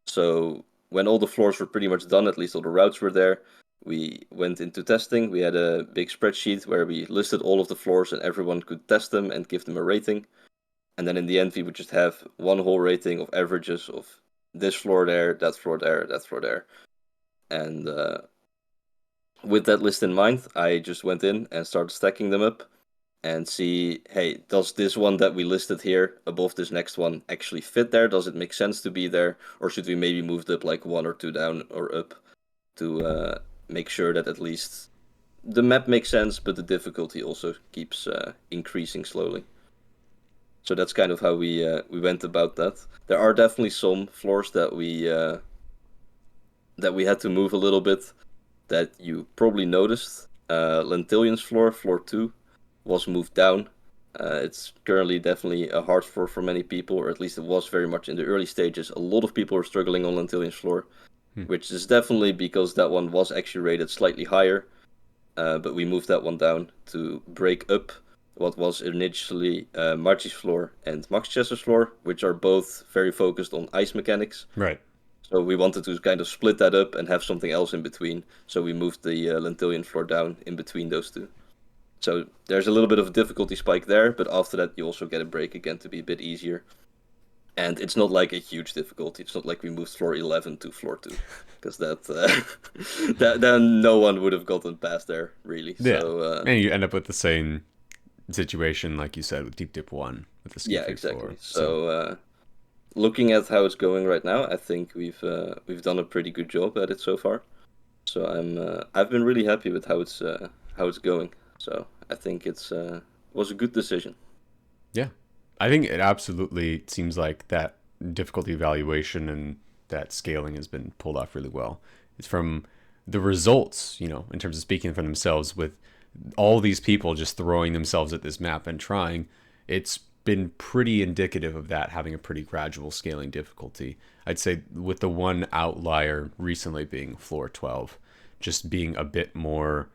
So when all the floors were pretty much done, at least all the routes were there, we went into testing. We had a big spreadsheet where we listed all of the floors and everyone could test them and give them a rating. And then in the end, we would just have one whole rating of averages of this floor there, that floor there, that floor there. And with that list in mind, I just went in and started stacking them up and see, hey, does this one that we listed here above this next one actually fit there? Does it make sense to be there? Or should we maybe move it up like 1 or 2 down or up to make sure that at least the map makes sense, but the difficulty also keeps increasing slowly. So that's kind of how we went about that. There are definitely some floors that we had to move a little bit that you probably noticed. Lentillion's floor, floor 2, was moved down. It's currently definitely a hard floor for many people, or at least it was very much in the early stages. A lot of people are struggling on Lentillion's floor, which is definitely because that one was actually rated slightly higher. But we moved that one down to break up what was initially Marchie's floor and Max Chesser's floor, which are both very focused on ice mechanics. Right. So we wanted to kind of split that up and have something else in between. So we moved the Lentillion floor down in between those two. So there's a little bit of a difficulty spike there, but after that you also get a break again to be a bit easier. And it's not like a huge difficulty. It's not like we moved floor 11 to floor 2, because then no one would have gotten past there, really. Yeah. So, And you end up with the same situation, like you said, with Deep Dip 1, with the ski yeah, free exactly. floor. So looking at how it's going right now, I think we've done a pretty good job at it so far. So I've been really happy with how it's going. So I think it's was a good decision. Yeah. I think it absolutely seems like that difficulty evaluation and that scaling has been pulled off really well. It's from the results, in terms of speaking for themselves, with all these people just throwing themselves at this map and trying. It's been pretty indicative of that having a pretty gradual scaling difficulty. I'd say with the one outlier recently being floor 12, just being a bit more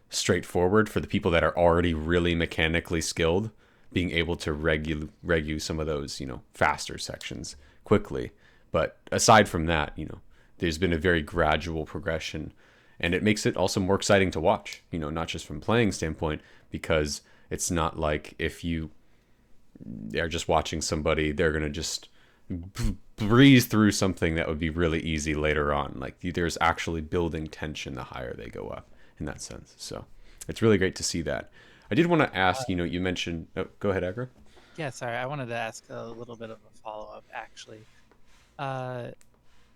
straightforward for the people that are already really mechanically skilled. being able to regu some of those, faster sections quickly. But aside from that, there's been a very gradual progression, and it makes it also more exciting to watch, not just from playing standpoint, because it's not like if you are just watching somebody, they're going to just breeze through something that would be really easy later on. Like there's actually building tension the higher they go up in that sense. So it's really great to see that. I did want to ask, you mentioned, go ahead, Agra. Yeah, sorry. I wanted to ask a little bit of a follow-up, actually. Uh,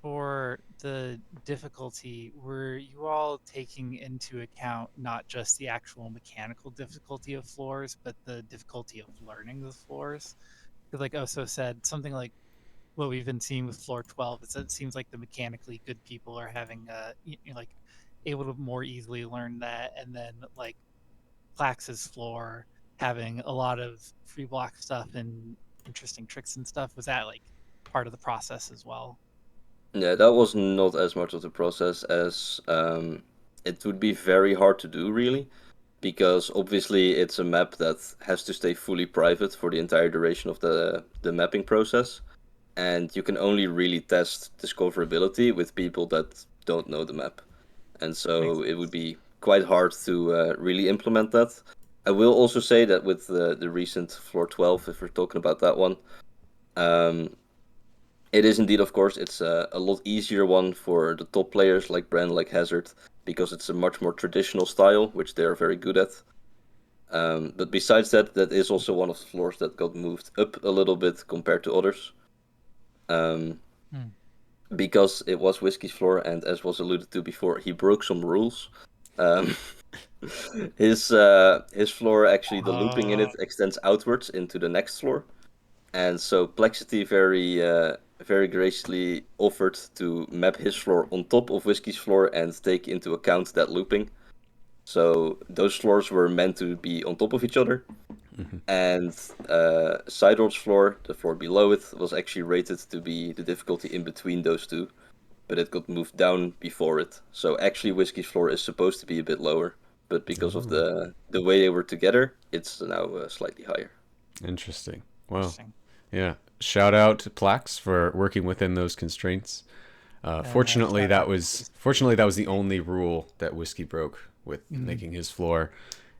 for the difficulty, were you all taking into account not just the actual mechanical difficulty of floors, but the difficulty of learning the floors? Because, like Oso said, something like what we've been seeing with floor 12, it seems like the mechanically good people are having, like, able to more easily learn that, and then, like, Plax's floor having a lot of free block stuff and interesting tricks and stuff. Was that, like, part of the process as well? Yeah, that was not as much of the process as it would be very hard to do, really, because obviously it's a map that has to stay fully private for the entire duration of the mapping process, and you can only really test discoverability with people that don't know the map, and so it would be quite hard to really implement that. I will also say that with the recent floor 12, if we're talking about that one, um, it is indeed, of course, it's a lot easier one for the top players like Bren, like Hazard, because it's a much more traditional style, which they are very good at. But besides that, that is also one of the floors that got moved up a little bit compared to others. Um, because it was Whiskey's floor, and as was alluded to before, he broke some rules. Um, his floor, actually, the looping in it extends outwards into the next floor. And so Plexity very graciously offered to map his floor on top of Whiskey's floor and take into account that looping. So those floors were meant to be on top of each other. Mm-hmm. And Sidor's floor, the floor below it, was actually rated to be the difficulty in between those two. But it got moved down before it. So actually Whiskey's floor is supposed to be a bit lower. But because of the way they were together, it's now slightly higher. Interesting. Well, yeah. Shout out to Plax for working within those constraints. Fortunately, that was the only rule that Whiskey broke with making his floor,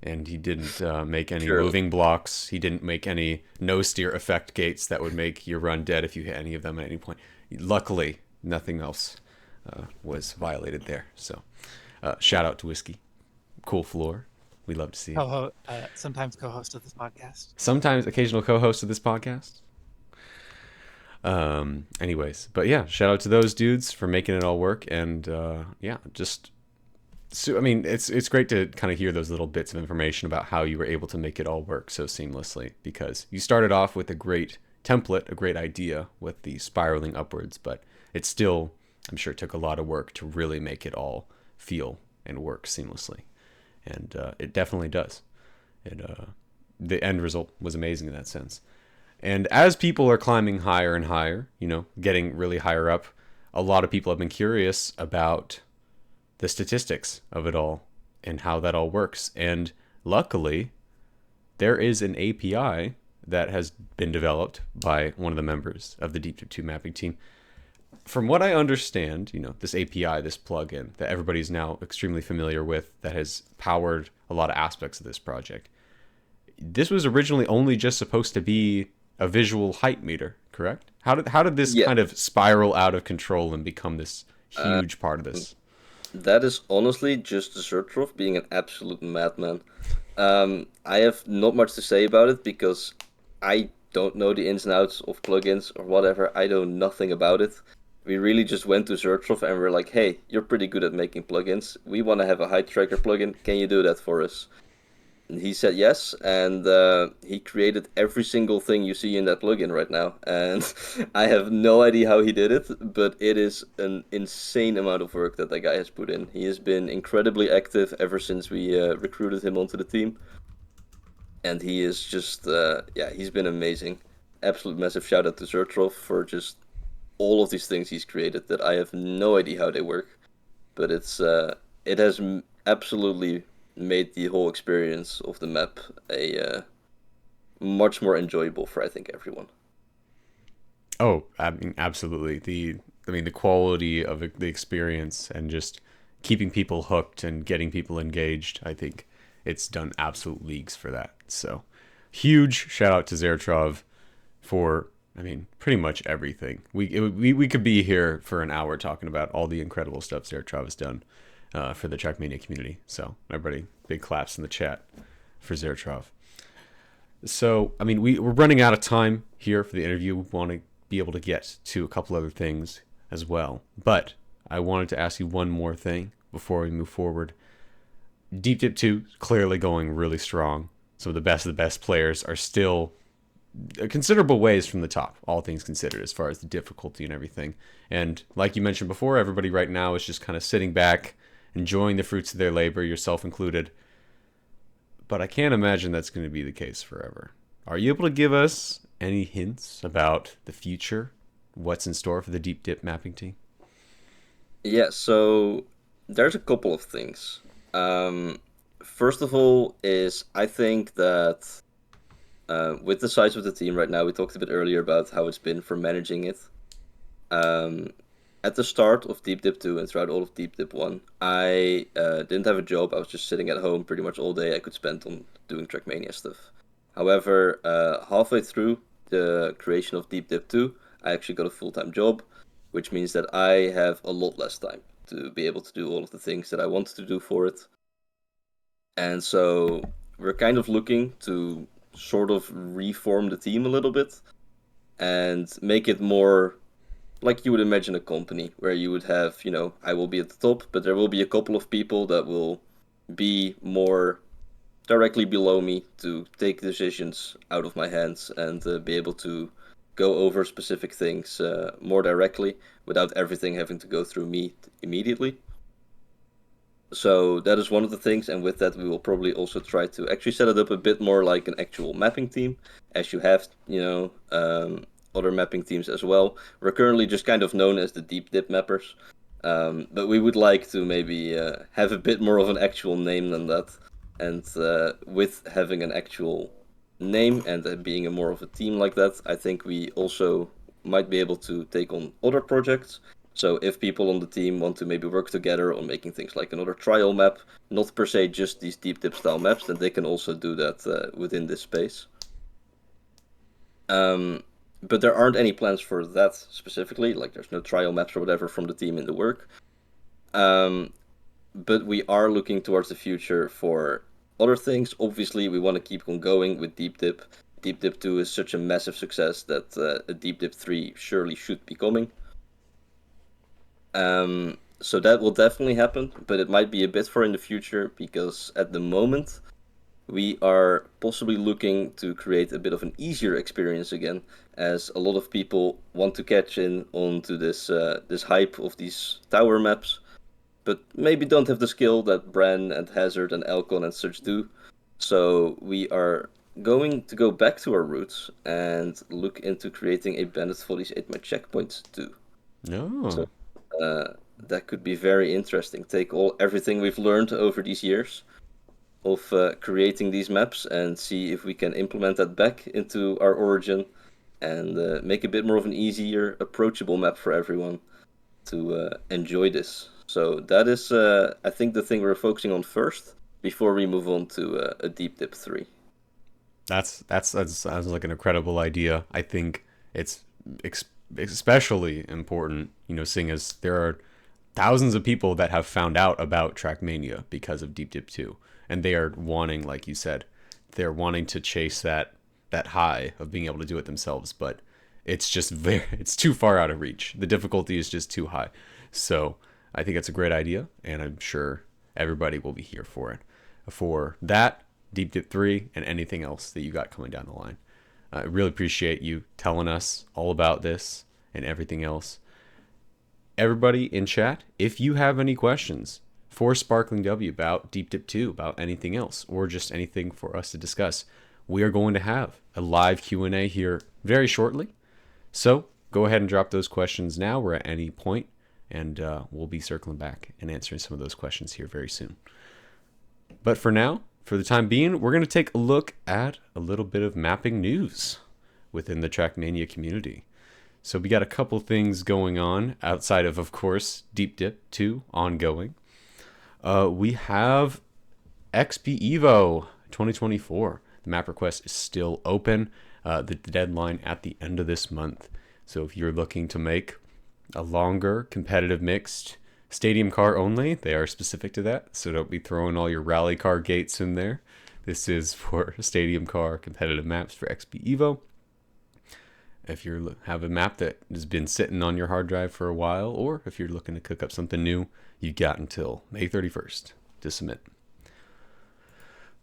and he didn't make any moving blocks. He didn't make any no steer effect gates that would make your run dead if you hit any of them at any point. Luckily, nothing else was violated there. So, shout out to Whiskey. Cool floor. We love to see it. Sometimes co-host of this podcast. Sometimes occasional co-host of this podcast. Anyways, but yeah, shout out to those dudes for making it all work, and it's great to kind of hear those little bits of information about how you were able to make it all work so seamlessly, because you started off with a great template, a great idea with the spiraling upwards, but it still, I'm sure, took a lot of work to really make it all feel and work seamlessly. And it definitely does. The end result was amazing in that sense. And as people are climbing higher and higher, getting really higher up, a lot of people have been curious about the statistics of it all and how that all works. And luckily, there is an API that has been developed by one of the members of the Deep 2 mapping team. From what I understand, this API, this plugin that everybody's now extremely familiar with, that has powered a lot of aspects of this project. This was originally only just supposed to be a visual height meter, correct? How did this kind of spiral out of control and become this huge part of this? That is honestly just Zertrov being an absolute madman. I have not much to say about it because I don't know the ins and outs of plugins or whatever. I know nothing about it. We really just went to Zertrov and we're like, hey, you're pretty good at making plugins. We want to have a height tracker plugin. Can you do that for us? And he said yes, and he created every single thing you see in that plugin right now. And I have no idea how he did it, but it is an insane amount of work that guy has put in. He has been incredibly active ever since we recruited him onto the team. And he is just, he's been amazing. Absolute massive shout out to Zertrov for just all of these things he's created that I have no idea how they work. But it has absolutely made the whole experience of the map a much more enjoyable for, I think, everyone. Oh, I mean, absolutely. The quality of the experience and just keeping people hooked and getting people engaged. I think it's done absolute leagues for that. So, huge shout out to Zertrov for, I mean, pretty much everything. We could be here for an hour talking about all the incredible stuff Zertrov has done for the Trackmania community. So, everybody, big claps in the chat for Zertrov. So, I mean, we're running out of time here for the interview. We want to be able to get to a couple other things as well. But I wanted to ask you one more thing before we move forward. Deep Dip 2 clearly going really strong. Some of the best players are still a considerable ways from the top, all things considered, as far as the difficulty and everything. And like you mentioned before, everybody right now is just kind of sitting back, enjoying the fruits of their labor, yourself included. But I can't imagine that's going to be the case forever. Are you able to give us any hints about the future? What's in store for the Deep Dip mapping team? Yeah, so there's a couple of things. First of all, is I think that with the size of the team right now, we talked a bit earlier about how it's been for managing it. At the start of Deep Dip 2 and throughout all of Deep Dip 1, I didn't have a job. I was just sitting at home pretty much all day. I could spend on doing Trackmania stuff. However, halfway through the creation of Deep Dip 2, I actually got a full-time job, which means that I have a lot less time to be able to do all of the things that I wanted to do for it. And so we're kind of looking to sort of reform the team a little bit and make it more like you would imagine a company where you would have, I will be at the top, but there will be a couple of people that will be more directly below me to take decisions out of my hands and be able to go over specific things more directly without everything having to go through me immediately. So that is one of the things, and with that we will probably also try to actually set it up a bit more like an actual mapping team, as you have, other mapping teams as well. We're currently just kind of known as the Deep Dip Mappers, but we would like to maybe have a bit more of an actual name than that, and with having an actual name and being a more of a team like that, I think we also might be able to take on other projects. So if people on the team want to maybe work together on making things like another trial map, not per se just these Deep Dip style maps, then they can also do that within this space. But there aren't any plans for that specifically, like there's no trial maps or whatever from the team in the work. But we are looking towards the future for other things. Obviously, we want to keep on going with Deep Dip. Deep Dip 2 is such a massive success that a Deep Dip 3 surely should be coming. So that will definitely happen, but it might be a bit far in the future because at the moment we are possibly looking to create a bit of an easier experience again, as a lot of people want to catch in onto this hype of these tower maps, but maybe don't have the skill that Bran and Hazard and Elcon and such do. So we are going to go back to our roots and look into creating a Bandit for these 8-man checkpoints too. No. So that could be very interesting. Take everything we've learned over these years of creating these maps and see if we can implement that back into our origin and make a bit more of an easier, approachable map for everyone to enjoy this. So that is, I think, the thing we're focusing on first before we move on to a Deep Dip 3. That sounds like an incredible idea. I think it's especially important, seeing as there are thousands of people that have found out about Trackmania because of Deep Dip 2. And they are wanting, like you said, they're wanting to chase that high of being able to do it themselves. But it's just it's too far out of reach. The difficulty is just too high. So I think it's a great idea, and I'm sure everybody will be here for it. For that, Deep Dip 3, and anything else that you got coming down the line. I really appreciate you telling us all about this and everything else. Everybody in chat, if you have any questions for SparklingW about Deep Dip 2, about anything else, or just anything for us to discuss, we are going to have a live Q&A here very shortly. So go ahead and drop those questions now or at any point, and we'll be circling back and answering some of those questions here very soon. But for now, for the time being, we're going to take a look at a little bit of mapping news within the Trackmania community. So we got a couple things going on outside of course, Deep Dip 2 ongoing. We have XP Evo 2024. The map request is still open. The deadline at the end of this month. So if you're looking to make a longer competitive mixed stadium car only, they are specific to that. So don't be throwing all your rally car gates in there. This is for stadium car competitive maps for XP Evo. If you have a map that has been sitting on your hard drive for a while, or if you're looking to cook up something new, you've got until May 31st to submit.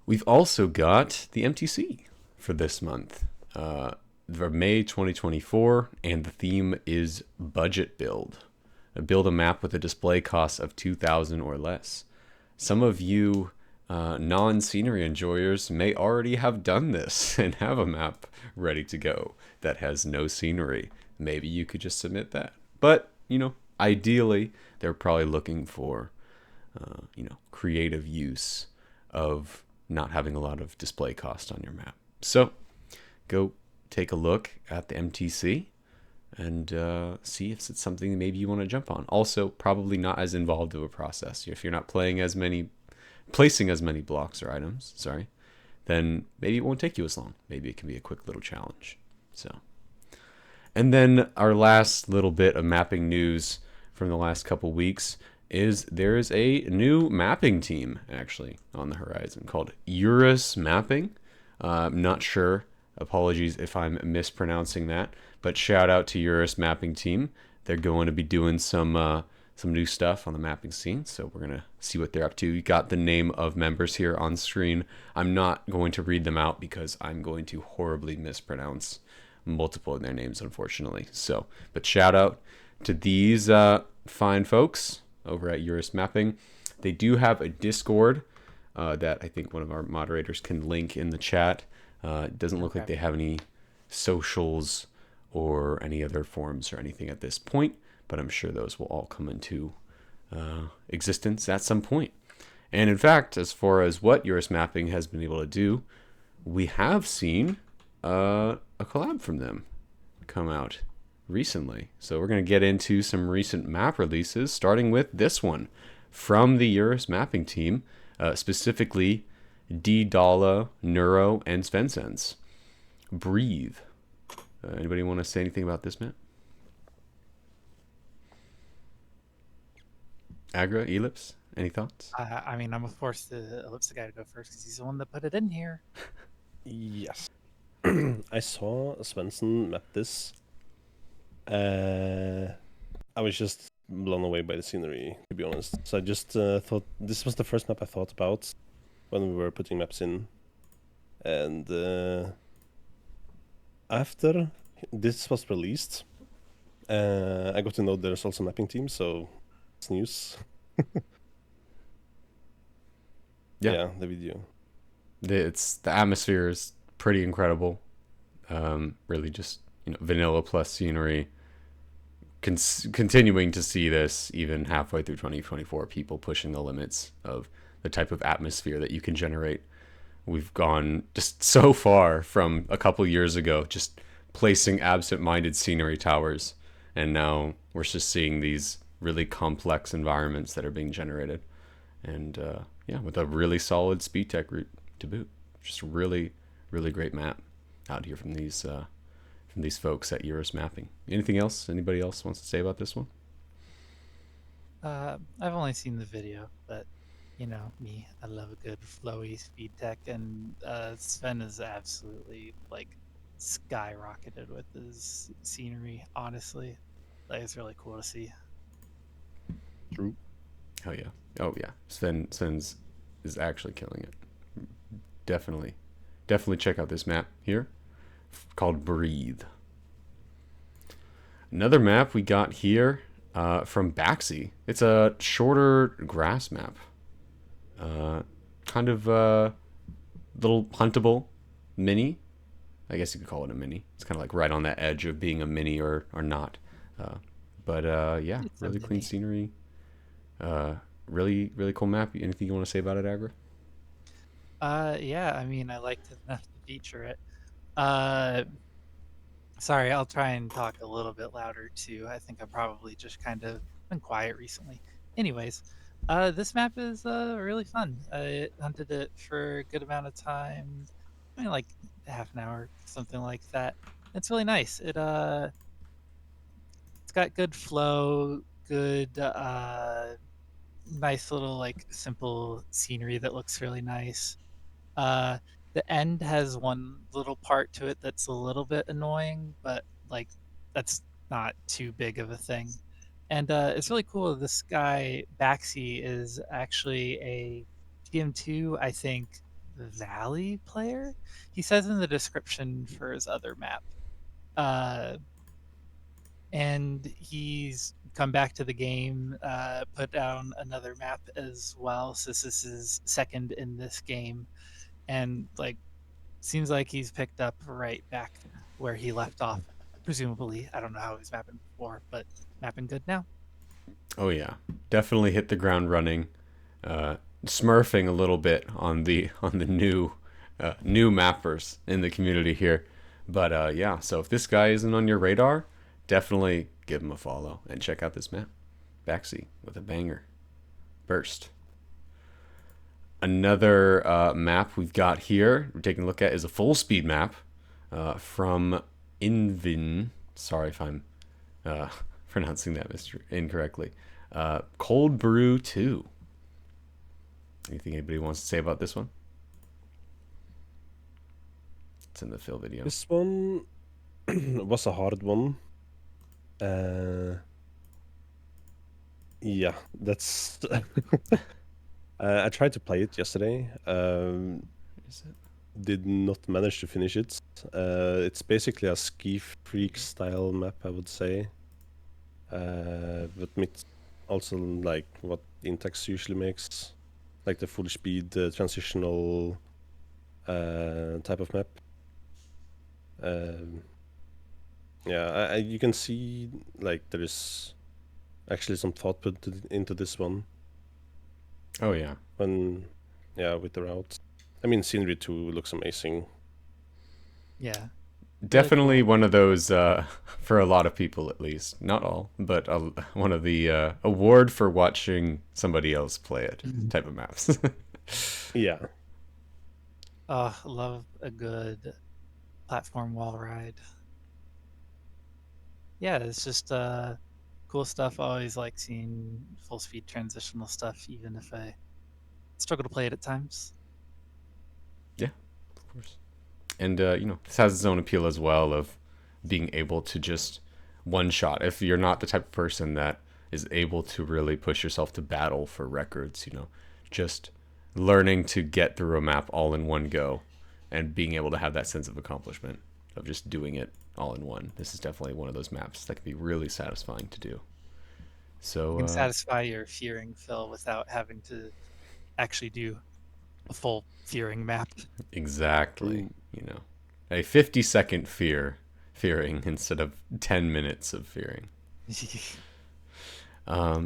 We've also got the MTC for this month. For May 2024, and the theme is budget build. Build a map with a display cost of 2,000 or less. Some of you non-scenery enjoyers may already have done this and have a map ready to go that has no scenery. Maybe you could just submit that. But, ideally, they're probably looking for, creative use of not having a lot of display cost on your map. So, go take a look at the MTC and see if it's something maybe you want to jump on. Also, probably not as involved of a process. If you're not placing as many blocks or items, then maybe it won't take you as long. Maybe it can be a quick little challenge. So, and then our last little bit of mapping news from the last couple weeks is there is a new mapping team actually on the horizon called Eurus Mapping. I'm not sure. Apologies if I'm mispronouncing that, but shout out to Eurus Mapping Team. They're going to be doing some new stuff on the mapping scene, so we're going to see what they're up to. You got the name of members here on screen. I'm not going to read them out because I'm going to horribly mispronounce multiple of their names, unfortunately. So, but shout out to these fine folks over at Eurus Mapping. They do have a Discord that I think one of our moderators can link in the chat. It doesn't look like they have any socials or any other forums or anything at this point, but I'm sure those will all come into existence at some point. And in fact, as far as what Eurus Mapping has been able to do, we have seen a collab from them come out recently. So we're going to get into some recent map releases, starting with this one from the Eurus Mapping team, specifically D. Dala, Neuro, and Svensens. Breathe. Anybody want to say anything about this map? Agra, Ellipse, any thoughts? I'm gonna force the Ellipse guy to go first because he's the one that put it in here. Yes. I saw Svensson map this. I was just blown away by the scenery, to be honest. So I just thought this was the first map I thought about when we were putting maps in. And after this was released, I got to know there's also a mapping team, so it's news. Yeah, the video. The atmosphere is pretty incredible. Really just vanilla plus scenery. Continuing to see this even halfway through 2024, people pushing the limits of the type of atmosphere that you can generate. We've gone just so far from a couple years ago, just placing absent-minded scenery towers, and now we're just seeing these really complex environments that are being generated, and with a really solid speed tech route to boot. Just really, really great map out here from these folks at Eurus Mapping. Anything else? Anybody else wants to say about this one? I've only seen the video, but me, I love a good flowy speed tech, and Sven is absolutely skyrocketed with his scenery. Honestly, it's really cool to see. True. Oh yeah. Sven's is actually killing it. Definitely check out this map here called Breathe. Another map we got here from Baxi. It's a shorter grass map. Kind of little huntable mini. I guess you could call it a mini. It's kind of like right on that edge of being a mini or not. But It's a really clean mini. scenery. Really, really cool map. Anything you want to say about it, Agra? Yeah, I mean, I liked it enough to feature it. Uh, Sorry, I'll try and talk a little bit louder too. I think I've probably just kind of been quiet recently. Anyways, this map is really fun. I hunted it for a good amount of time, I mean, like half an hour, something like that. It's really nice. It's got good flow, good nice little like simple scenery that looks really nice. Uh, the end has one little part to it that's a little bit annoying, but like that's not too big of a thing. And it's really cool. This guy Baxi is actually a TM2, I think, Valley player. He says in the description for his other map. Uh, and he's come back to the game, put down another map as well. So this is his second in this game, and like seems like he's picked up right back where he left off. Presumably, I don't know how he's mapping before, but mapping good now. Oh yeah, definitely hit the ground running. Smurfing a little bit on the new mappers in the community here, but yeah. So if this guy isn't on your radar, definitely give him a follow and check out this map. Backseat with a banger. Burst. Another map we've got here we're taking a look at is a full speed map from Invin. Sorry if I'm uh, pronouncing that incorrectly. Cold Brew 2. Anything anybody wants to say about this one? It's in the fill video. This one was a hard one. Yeah, that's. I tried to play it yesterday. Is it? Did not manage to finish it. It's basically a ski freak style map, I would say. But it's also like what Intex usually makes, like the full speed transitional type of map. Yeah, you can see like there is actually some thought put into this one Oh yeah. when, yeah, with the route. I mean, scenery too looks amazing. Yeah, Definitely cool. one of those for a lot of people at least, not all, but one of the award for watching somebody else play it type of maps. Yeah, Love a good platform wall ride. Yeah, it's just cool stuff. I always like seeing full speed transitional stuff, even if I struggle to play it at times. Yeah, of course. And this has its own appeal as well of being able to just one shot. If you're not the type of person that is able to really push yourself to battle for records, just learning to get through a map all in one go and being able to have that sense of accomplishment of just doing it all in one. This is definitely one of those maps that can be really satisfying to do. You So can satisfy your fearing fill without having to actually do a full fearing map. exactly, mm, a 50-second fearing instead of 10 minutes of fearing.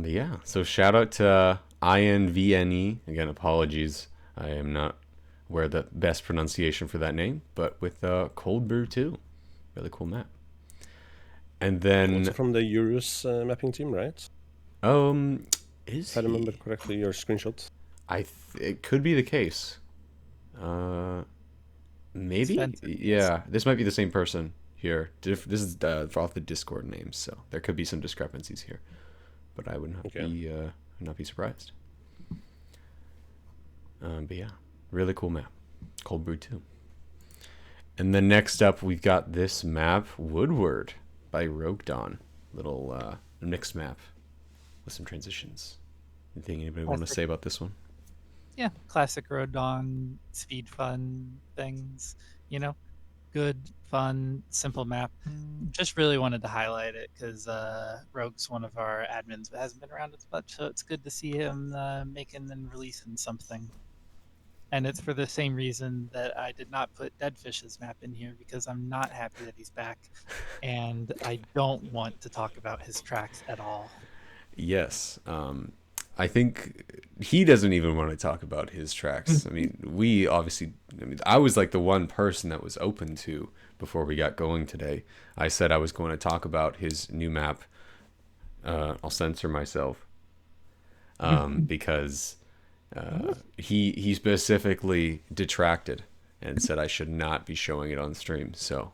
But yeah, so shout out to INVNE. Again, apologies. I am not aware the best pronunciation for that name, but with Cold Brew 2. Really cool map. And also then, from the Eurus mapping team, right? um, is If I remember he? correctly, your screenshot. It could be the case. Maybe? Expensive. Yeah, this might be the same person here. This is off the Discord names, so there could be some discrepancies here. But I would not Okay. be surprised. But yeah, really cool map, Cold Brew 2. And then next up, we've got this map, Woodward by Rogue Dawn. Little mixed map with some transitions. Anything anybody want to Classic. say about this one? Yeah, classic Road Dawn speed fun things. You know, good, fun, simple map. Just really wanted to highlight it because Rogue's one of our admins, but hasn't been around as much, so it's good to see him making and releasing something. And it's for the same reason that I did not put Deadfish's map in here because I'm not happy that he's back, and I don't want to talk about his tracks at all. Yes. I think he doesn't even want to talk about his tracks. I mean, we obviously, I mean, I was like the one person that was open to before we got going today. I said I was going to talk about his new map. I'll censor myself because he specifically detracted and said I should not be showing it on stream. So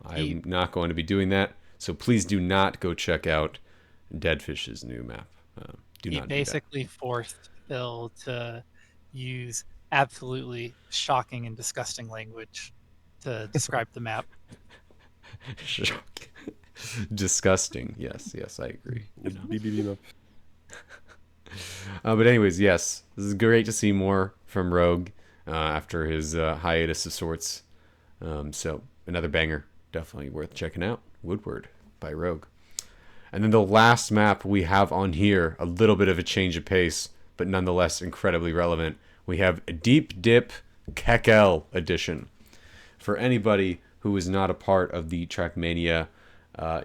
I'm not going to be doing that. So please do not go check out Deadfish's new map. Do He not basically forced Phil to use absolutely shocking and disgusting language to describe the map. do that. Disgusting. Yes, I agree. You know. BBB map. But anyways, yes, this is great to see more from Rogue after his hiatus of sorts. So another banger, definitely worth checking out. Woodward by Rogue. And then the last map we have on here, a little bit of a change of pace, but nonetheless incredibly relevant. We have Deep Dip Kekel edition. For anybody who is not a part of the Trackmania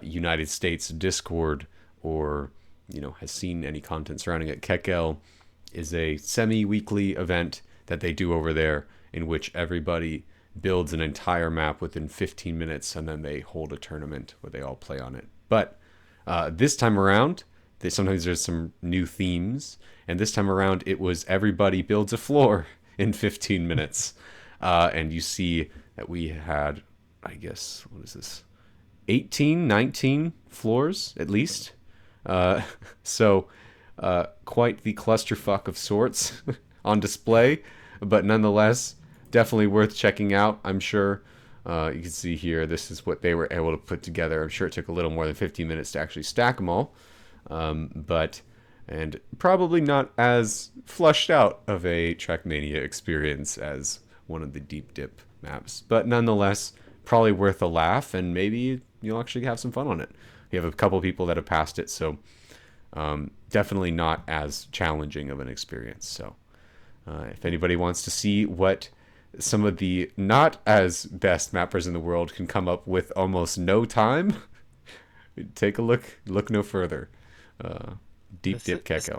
United States Discord or has seen any content surrounding it, Kekel is a semi-weekly event that they do over there in which everybody builds an entire map within 15 minutes and then they hold a tournament where they all play on it. But this time around, sometimes there's some new themes, and this time around it was everybody builds a floor in 15 minutes. And you see that we had, I guess, what is this? 18, 19 floors at least. So quite the clusterfuck of sorts on display, but nonetheless, definitely worth checking out, I'm sure. You can see here, this is what they were able to put together. I'm sure it took a little more than 15 minutes to actually stack them all. And probably not as flushed out of a Trackmania experience as one of the Deep Dip maps. But nonetheless, probably worth a laugh, and maybe you'll actually have some fun on it. We have a couple people that have passed it, so definitely not as challenging of an experience. So if anybody wants to see what some of the not as best mappers in the world can come up with almost no time, take a look no further. Deep Dip Kekel.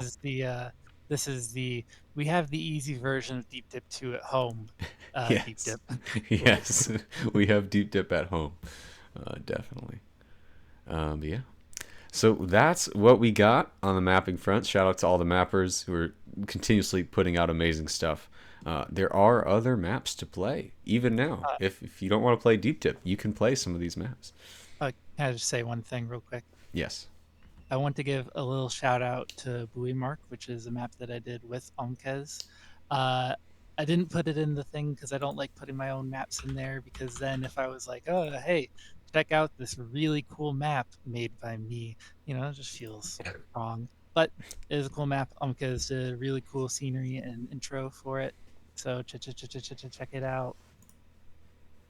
This is the we have the easy version of Deep Dip 2 at home. Yes. Deep Dip. Yes, we have Deep Dip at home. Definitely. But yeah. So that's what we got on the mapping front. Shout out to all the mappers who are continuously putting out amazing stuff. There are other maps to play, even now. If you don't want to play Deep Dip, you can play some of these maps. Can I just say one thing real quick? Yes. I want to give a little shout out to Buoy Mark, which is a map that I did with Omkez. I didn't put it in the thing because I don't like putting my own maps in there, because then if I was like, oh, hey, check out this really cool map made by me, it just feels wrong. But it is a cool map. Omkez did a really cool scenery and intro for it. So check it out.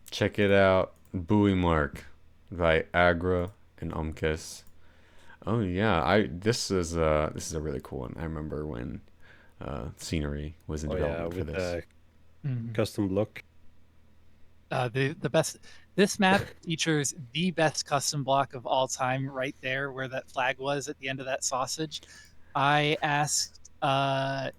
Check it out. Buoy Mark by Agra and Omkes. Oh yeah, this is a really cool one. I remember when scenery was in development for this. Custom block. The best. This map features the best custom block of all time, right there where that flag was at the end of that sausage. I asked. I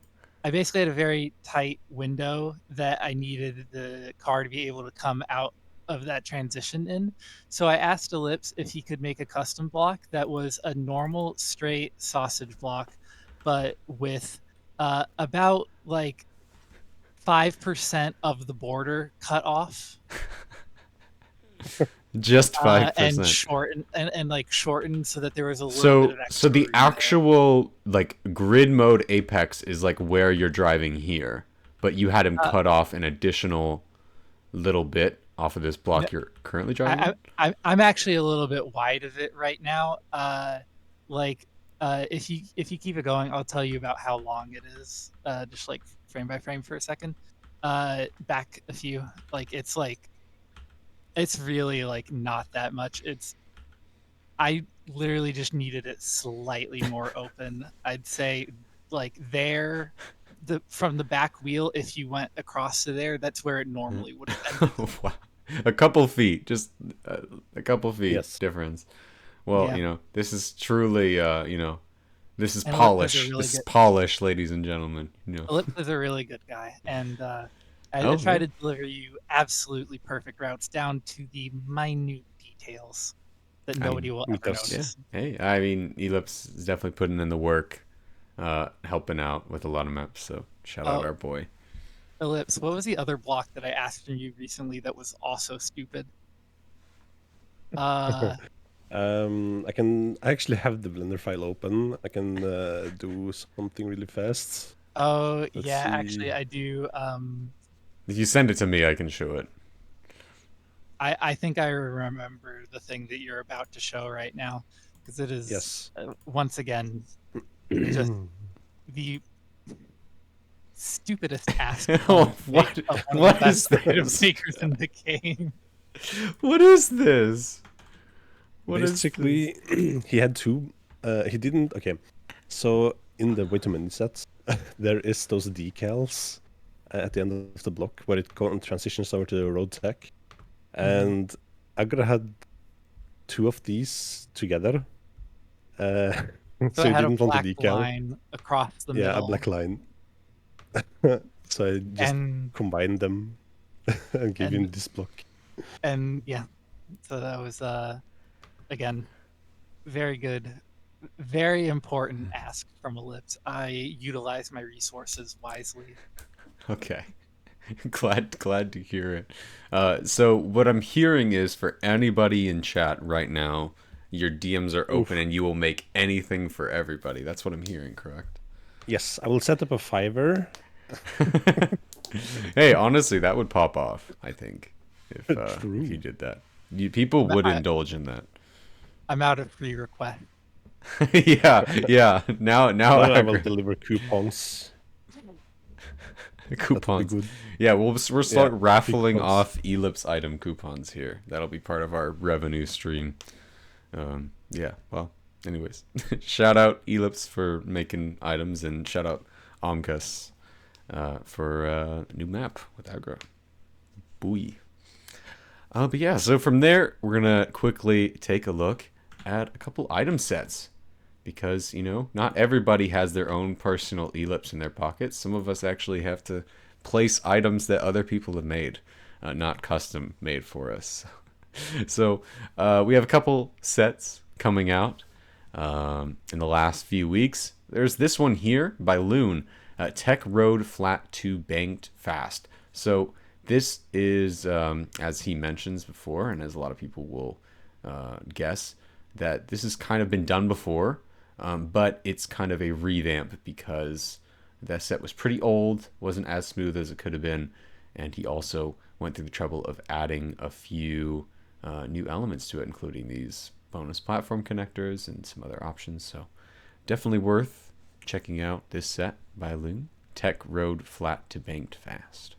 basically had a very tight window that I needed the car to be able to come out of that transition in. So I asked Ellipse if he could make a custom block that was a normal straight sausage block, but with about like 5% of the border cut off. Just 5%. And shortened and like shortened so that there was a little bit of extra. So the actual like grid mode apex is like where you're driving here, but you had him cut off an additional little bit off of this block you're currently driving. I'm actually a little bit wide of it right now. If you keep it going, I'll tell you about how long it is. Just like frame by frame for a second. Back a few. It's really like not that much. I literally just needed it slightly more open. I'd say like there, from the back wheel, if you went across to there, that's where it normally would have ended. Wow. A couple feet, just a couple feet difference. Well, Yeah. this is truly, This is And Ellipse is a polish. really This is good. polish, ladies and gentlemen. You know. Ellipse is a really good guy, and I Oh, try yeah. to deliver you absolutely perfect routes down to the minute details that nobody will ever Mythos. Yeah. notice. Hey, I mean, Ellipse is definitely putting in the work, helping out with a lot of maps. So shout out Oh, our boy. Ellipse, what was the other block that I asked from you recently that was also stupid? I actually have the Blender file open. I can do something really fast. Oh Let's yeah, see. actually I do. If you send it to me, I can show it. I think I remember the thing that you're about to show right now, because it is Yes. once again just the stupidest ask Oh, of what? of one of What the is best item this? makers in the game. What is this? What is this? Basically, he had two. He didn't. Okay, so in the way to many sets, there is those decals at the end of the block where it transitions over to the road tech, and Agra had two of these together. Uh, So so I he had a didn't want the black decal. line across the Yeah, a middle, black line. So I just and combined them and gave him and this block. and yeah, so that was again very good, very important ask from Ellipse. I utilize my resources wisely. Okay. glad to hear it. So what I'm hearing is for anybody in chat right now, your DMs are open Oof. and you will make anything for everybody. That's what I'm hearing, correct? Yes, I will set up a Fiverr. Hey, honestly, that would pop off, I think, if True. you did that. People would I- indulge in that. I'm out of free request. yeah. Now But I will Agra- deliver coupons. coupons. Good. Yeah, we'll start Yeah, raffling coupons. off Ellipse item coupons here. That'll be part of our revenue stream. Yeah, well, anyways. Shout out Ellipse for making items, and shout out Omkas for a new map with aggro. Booey. But yeah, so from there, we're going to quickly take a look at a couple item sets. Because, not everybody has their own personal ellipse in their pockets. Some of us actually have to place items that other people have made, not custom made for us. So we have a couple sets coming out in the last few weeks. There's this one here by Loon, Tech Road Flat to Banked Fast. So this is, as he mentions before, and as a lot of people will guess, that this has kind of been done before. But it's kind of a revamp because that set was pretty old, wasn't as smooth as it could have been, and he also went through the trouble of adding a few new elements to it, including these bonus platform connectors and some other options. So definitely worth checking out this set by Loon, Tech Road Flat to Banked Fast.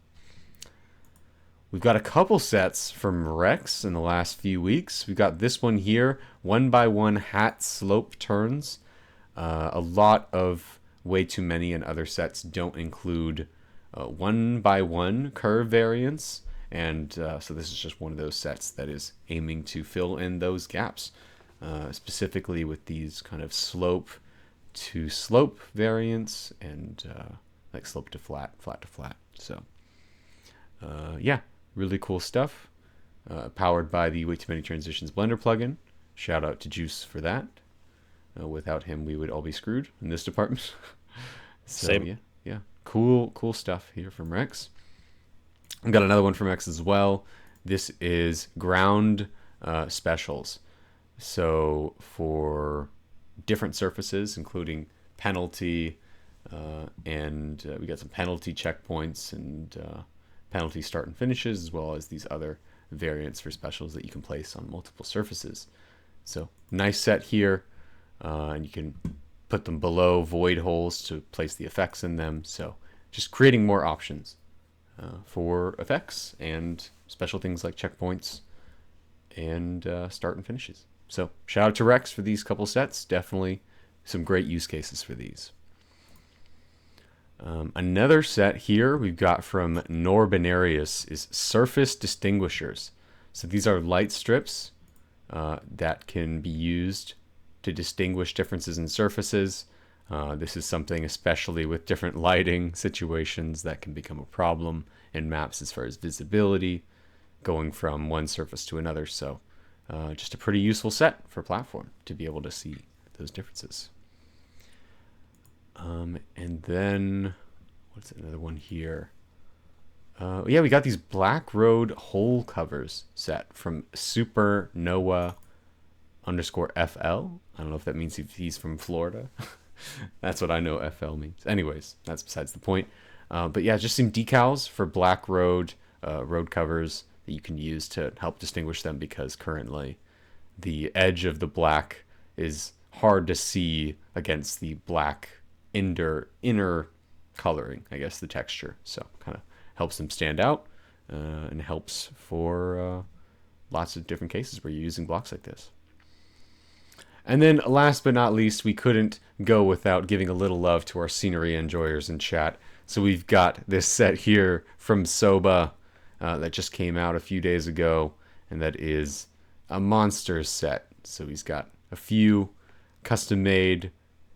We've got a couple sets from Rex in the last few weeks. We've got this one here, 1x1 hat slope turns. A lot of way too many and other sets don't include 1x1 curve variants, and so this is just one of those sets that is aiming to fill in those gaps, specifically with these kind of slope to slope variants and like slope to flat, flat to flat. So yeah, really cool stuff. Powered by the Way Too Many Transitions Blender plugin. Shout out to Juice for that. Without him, we would all be screwed in this department. So, Same. yeah. Cool stuff here from Rex. I've got another one from Rex as well. This is ground specials. So for different surfaces, including penalty, and we got some penalty checkpoints and penalty start and finishes, as well as these other variants for specials that you can place on multiple surfaces. So nice set here. And you can put them below void holes to place the effects in them. So just creating more options for effects and special things like checkpoints and start and finishes. So shout out to Rex for these couple sets. Definitely some great use cases for these. Another set here we've got from Norbinarius is Surface Distinguishers. So these are light strips that can be used to distinguish differences in surfaces. This is something, especially with different lighting situations, that can become a problem in maps as far as visibility, going from one surface to another. So just a pretty useful set for platform to be able to see those differences. And then, what's another one here? Yeah, we got these Black Road hole covers set from Supernova _ FL. I don't know if that means he's from Florida. That's what I know FL means. Anyways, that's besides the point. But yeah, just some decals for Black Road road covers that you can use to help distinguish them, because currently the edge of the black is hard to see against the black inner coloring, I guess, the texture. So kind of helps them stand out and helps for lots of different cases where you're using blocks like this. And then last but not least, we couldn't go without giving a little love to our scenery enjoyers in chat. So we've got this set here from Soba that just came out a few days ago, and that is a monsters set. So he's got a few custom-made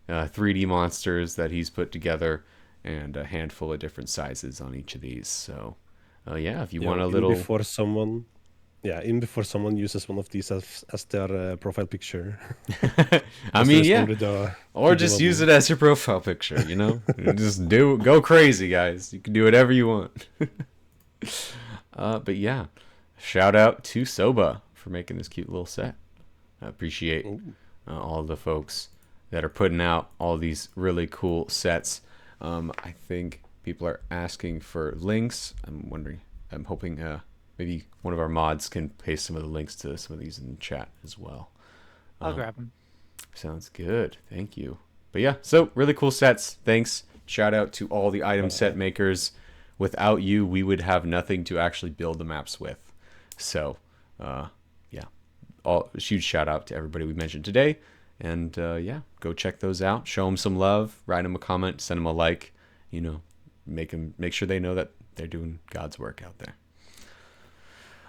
3D monsters that he's put together, and a handful of different sizes on each of these. So yeah, if you want a little... Even before someone uses one of these as their profile picture. I mean, yeah. Or just use it as your profile picture, you know? Just go crazy, guys. You can do whatever you want. But yeah, shout out to Soba for making this cute little set. I appreciate all the folks that are putting out all these really cool sets. I think people are asking for links. I'm hoping maybe one of our mods can paste some of the links to some of these in the chat as well. I'll grab them. Sounds good. Thank you. But yeah, so really cool sets. Thanks. Shout out to all the item set makers. Without you, we would have nothing to actually build the maps with. So, yeah, huge shout out to everybody we mentioned today. And yeah, go check those out. Show them some love. Write them a comment. Send them a like. You know, make sure they know that they're doing God's work out there.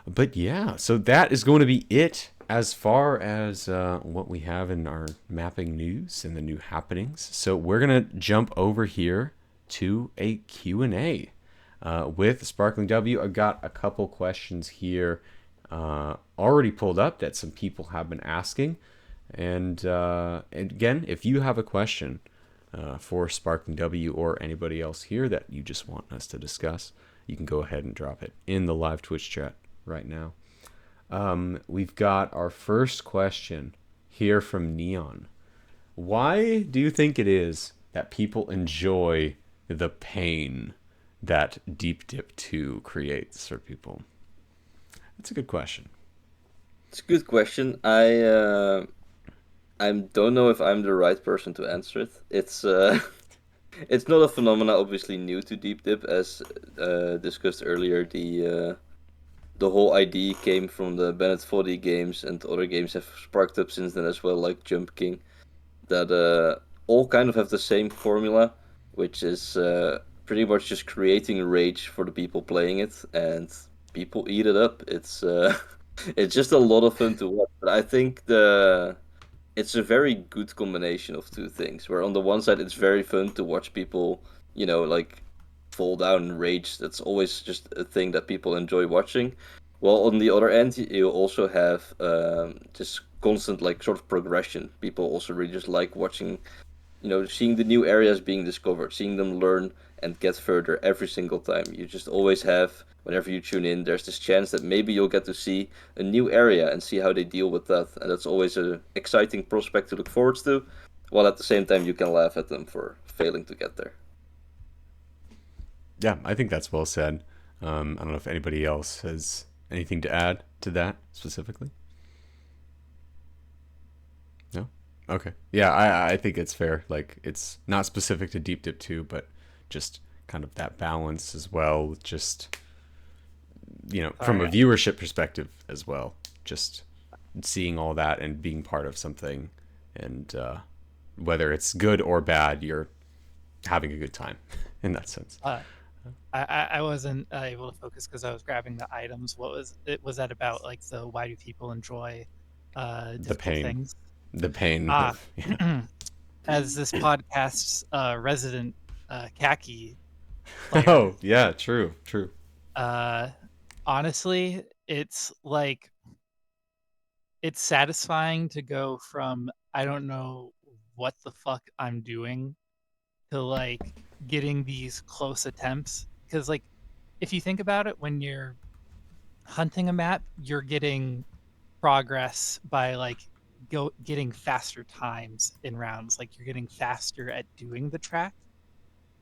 But yeah, so that is going to be it as far as what we have in our mapping news and the new happenings. So we're going to jump over here to a Q&A with SparklingW. I got a couple questions here already pulled up that some people have been asking. And again, if you have a question for SparklingW or anybody else here that you just want us to discuss, you can go ahead and drop it in the live Twitch chat right now. We've got our first question here from Neon. Why do you think it is that people enjoy the pain that Deep Dip 2 creates for people? That's a good question. It's a good question. I don't know if I'm the right person to answer it. It's it's not a phenomena obviously new to Deep Dip, as discussed earlier. The whole idea came from the Bennett Foddy games, and other games have sparked up since then as well, like Jump King, that all kind of have the same formula, which is pretty much just creating rage for the people playing it, and people eat it up. It's it's just a lot of fun to watch. But I think it's a very good combination of two things, where on the one side it's very fun to watch people, like fall down and rage. That's always just a thing that people enjoy watching. While on the other end, you also have just constant sort of progression. People also really just like watching, seeing the new areas being discovered, seeing them learn and get further every single time. You just always have, whenever you tune in, there's this chance that maybe you'll get to see a new area and see how they deal with that. And that's always an exciting prospect to look forward to, while at the same time you can laugh at them for failing to get there. Yeah, I think that's well said. I don't know if anybody else has anything to add to that specifically. No? Okay. Yeah, I think it's fair. It's not specific to Deep Dip 2, but just kind of that balance as well, with just, from a viewership perspective as well, just seeing all that and being part of something, and whether it's good or bad, you're having a good time in that sense. I wasn't able to focus because I was grabbing the items. Was that about? Why do people enjoy the pain? things? The pain. as this podcast's resident khaki player, Oh, yeah, true. honestly, it's like it's satisfying to go from I don't know what the fuck I'm doing to like getting these close attempts. Because like if you think about it, when you're hunting a map, you're getting progress by like getting faster times in rounds. Like you're getting faster at doing the track.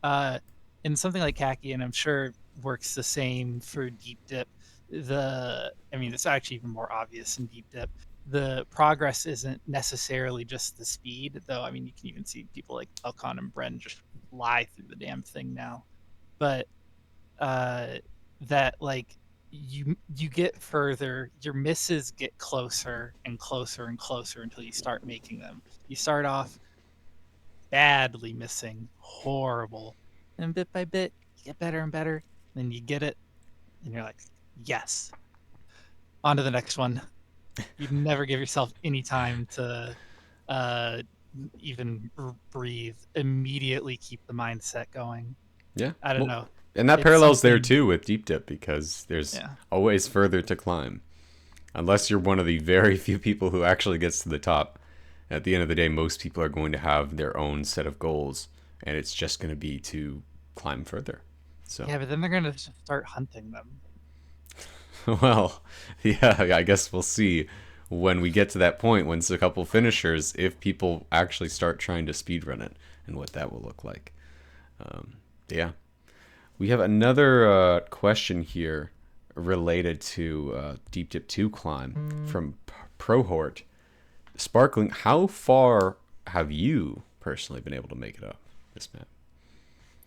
Uh, and something like khaki, and I'm sure works the same for deep dip. I mean, it's actually even more obvious in deep dip. The progress isn't necessarily just the speed, though. I mean, you can even see people like Elcon and Bren just fly through the damn thing now. But uh, that like you get further, your misses get closer and closer and closer until you start making them. You start off badly missing, horrible, and bit by bit you get better and better. Then you get it, and you're like, yes. On to the next one. You never give yourself any time to uh, even breathe. Immediately keep the mindset going. Yeah. I don't Well, know. and that It's parallels there something. too with deep dip because there's Yeah. always further to climb. Unless you're one of the very few people who actually gets to the top. At the end of the day, most people are going to have their own set of goals, and it's just going to be to climb further. So, Yeah, but then they're gonna start hunting them. well, yeah, I guess we'll see when we get to that point, when it's a couple finishers, if people actually start trying to speedrun it and what that will look like. Yeah. We have another question here related to Deep Dip 2 climb from Prohort. Sparkling, how far have you personally been able to make it up this map?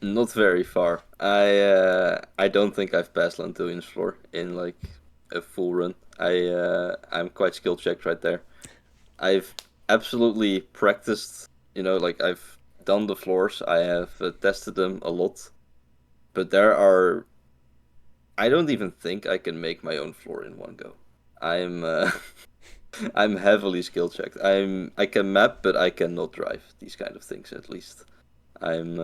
Not very far. I don't think I've passed Lantillion's floor in like a full run. I'm quite skill checked right there. I've absolutely practiced. Like I've done the floors. I have tested them a lot, but there are. I don't even think I can make my own floor in one go. I'm I'm heavily skill checked. I can map, but I cannot drive these kind of things at least. I'm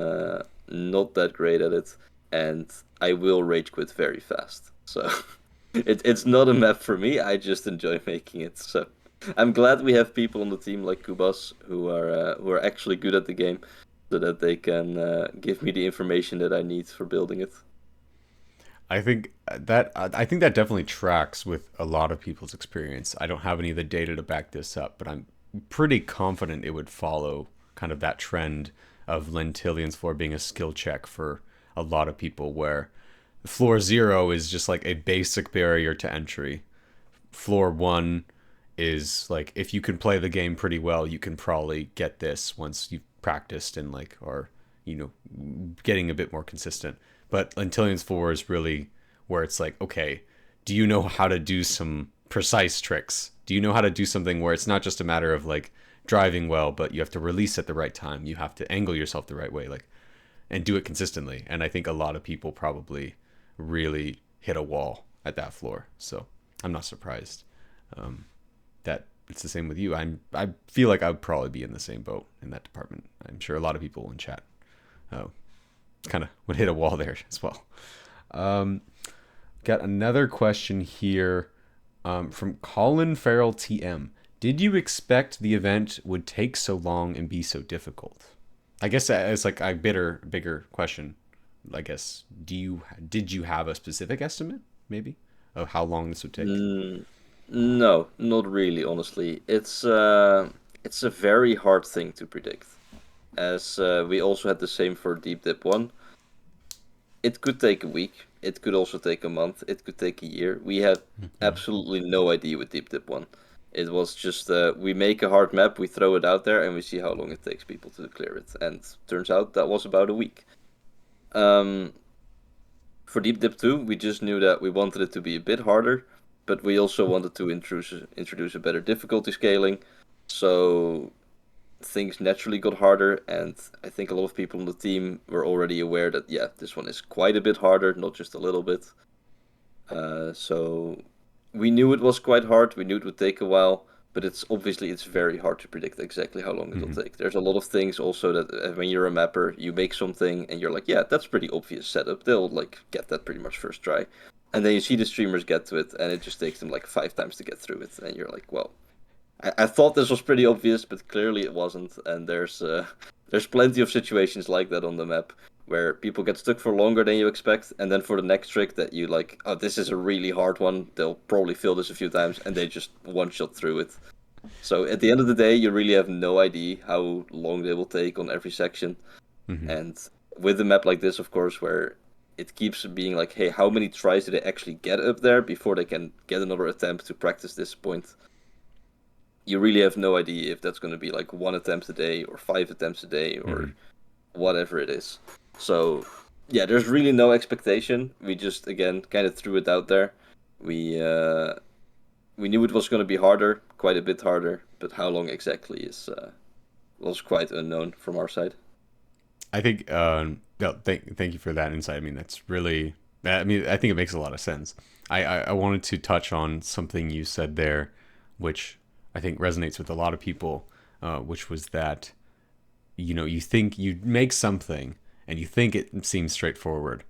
not that great at it, and I will rage quit very fast. So it's not a map for me. I just enjoy making it. So I'm glad we have people on the team like Kubas who are actually good at the game, so that they can give me the information that I need for building it. I think that definitely tracks with a lot of people's experience. I don't have any of the data to back this up, but I'm pretty confident it would follow kind of that trend of Lentillion's floor being a skill check for a lot of people, where floor 0 is just like a basic barrier to entry. Floor 1 is like, if you can play the game pretty well, you can probably get this once you've practiced and like are getting a bit more consistent. But Lentillion's floor is really where it's like, okay, do you know how to do some precise tricks? Do you know how to do something where it's not just a matter of like driving well, but you have to release at the right time, you have to angle yourself the right way, like, and do it consistently. And I think a lot of people probably really hit a wall at that floor. So I'm not surprised that it's the same with you. I feel like I would probably be in the same boat in that department. I'm sure a lot of people in chat kind of would hit a wall there as well. Got another question here from Colin Farrell TM. Did you expect the event would take so long and be so difficult? I guess it's like a bigger question. I guess did you have a specific estimate maybe of how long this would take? No, not really. Honestly, it's a very hard thing to predict. As we also had the same for Deep Dip 1. It could take a week. It could also take a month. It could take a year. We had absolutely no idea with Deep Dip 1. It was just we make a hard map, we throw it out there, and we see how long it takes people to clear it. And turns out that was about a week. For Deep Dip 2, we just knew that we wanted it to be a bit harder, but we also wanted to introduce a better difficulty scaling. So things naturally got harder, and I think a lot of people on the team were already aware that, yeah, this one is quite a bit harder, not just a little bit. So we knew it was quite hard, we knew it would take a while, but it's very hard to predict exactly how long it'll take. There's a lot of things also that when you're a mapper, you make something and you're like, yeah, that's pretty obvious setup. They'll like get that pretty much first try. And then you see the streamers get to it and it just takes them like 5 times to get through it. And you're like, well, I thought this was pretty obvious, but clearly it wasn't. And there's plenty of situations like that on the map where people get stuck for longer than you expect, and then for the next trick that you like, oh, this is a really hard one, they'll probably fail this a few times, and they just one-shot through it. So at the end of the day, you really have no idea how long they will take on every section. And with a map like this, of course, where it keeps being like, hey, how many tries do they actually get up there before they can get another attempt to practice this point? You really have no idea if that's going to be like 1 attempt a day or 5 attempts a day or whatever it is. So, yeah, there's really no expectation. We just, again, kind of threw it out there. We knew it was going to be harder, quite a bit harder, but how long exactly was quite unknown from our side. I think, thank you for that insight. I mean, that's really, I think it makes a lot of sense. I wanted to touch on something you said there, which I think resonates with a lot of people, which was that, you think you make something and you think it seems straightforward,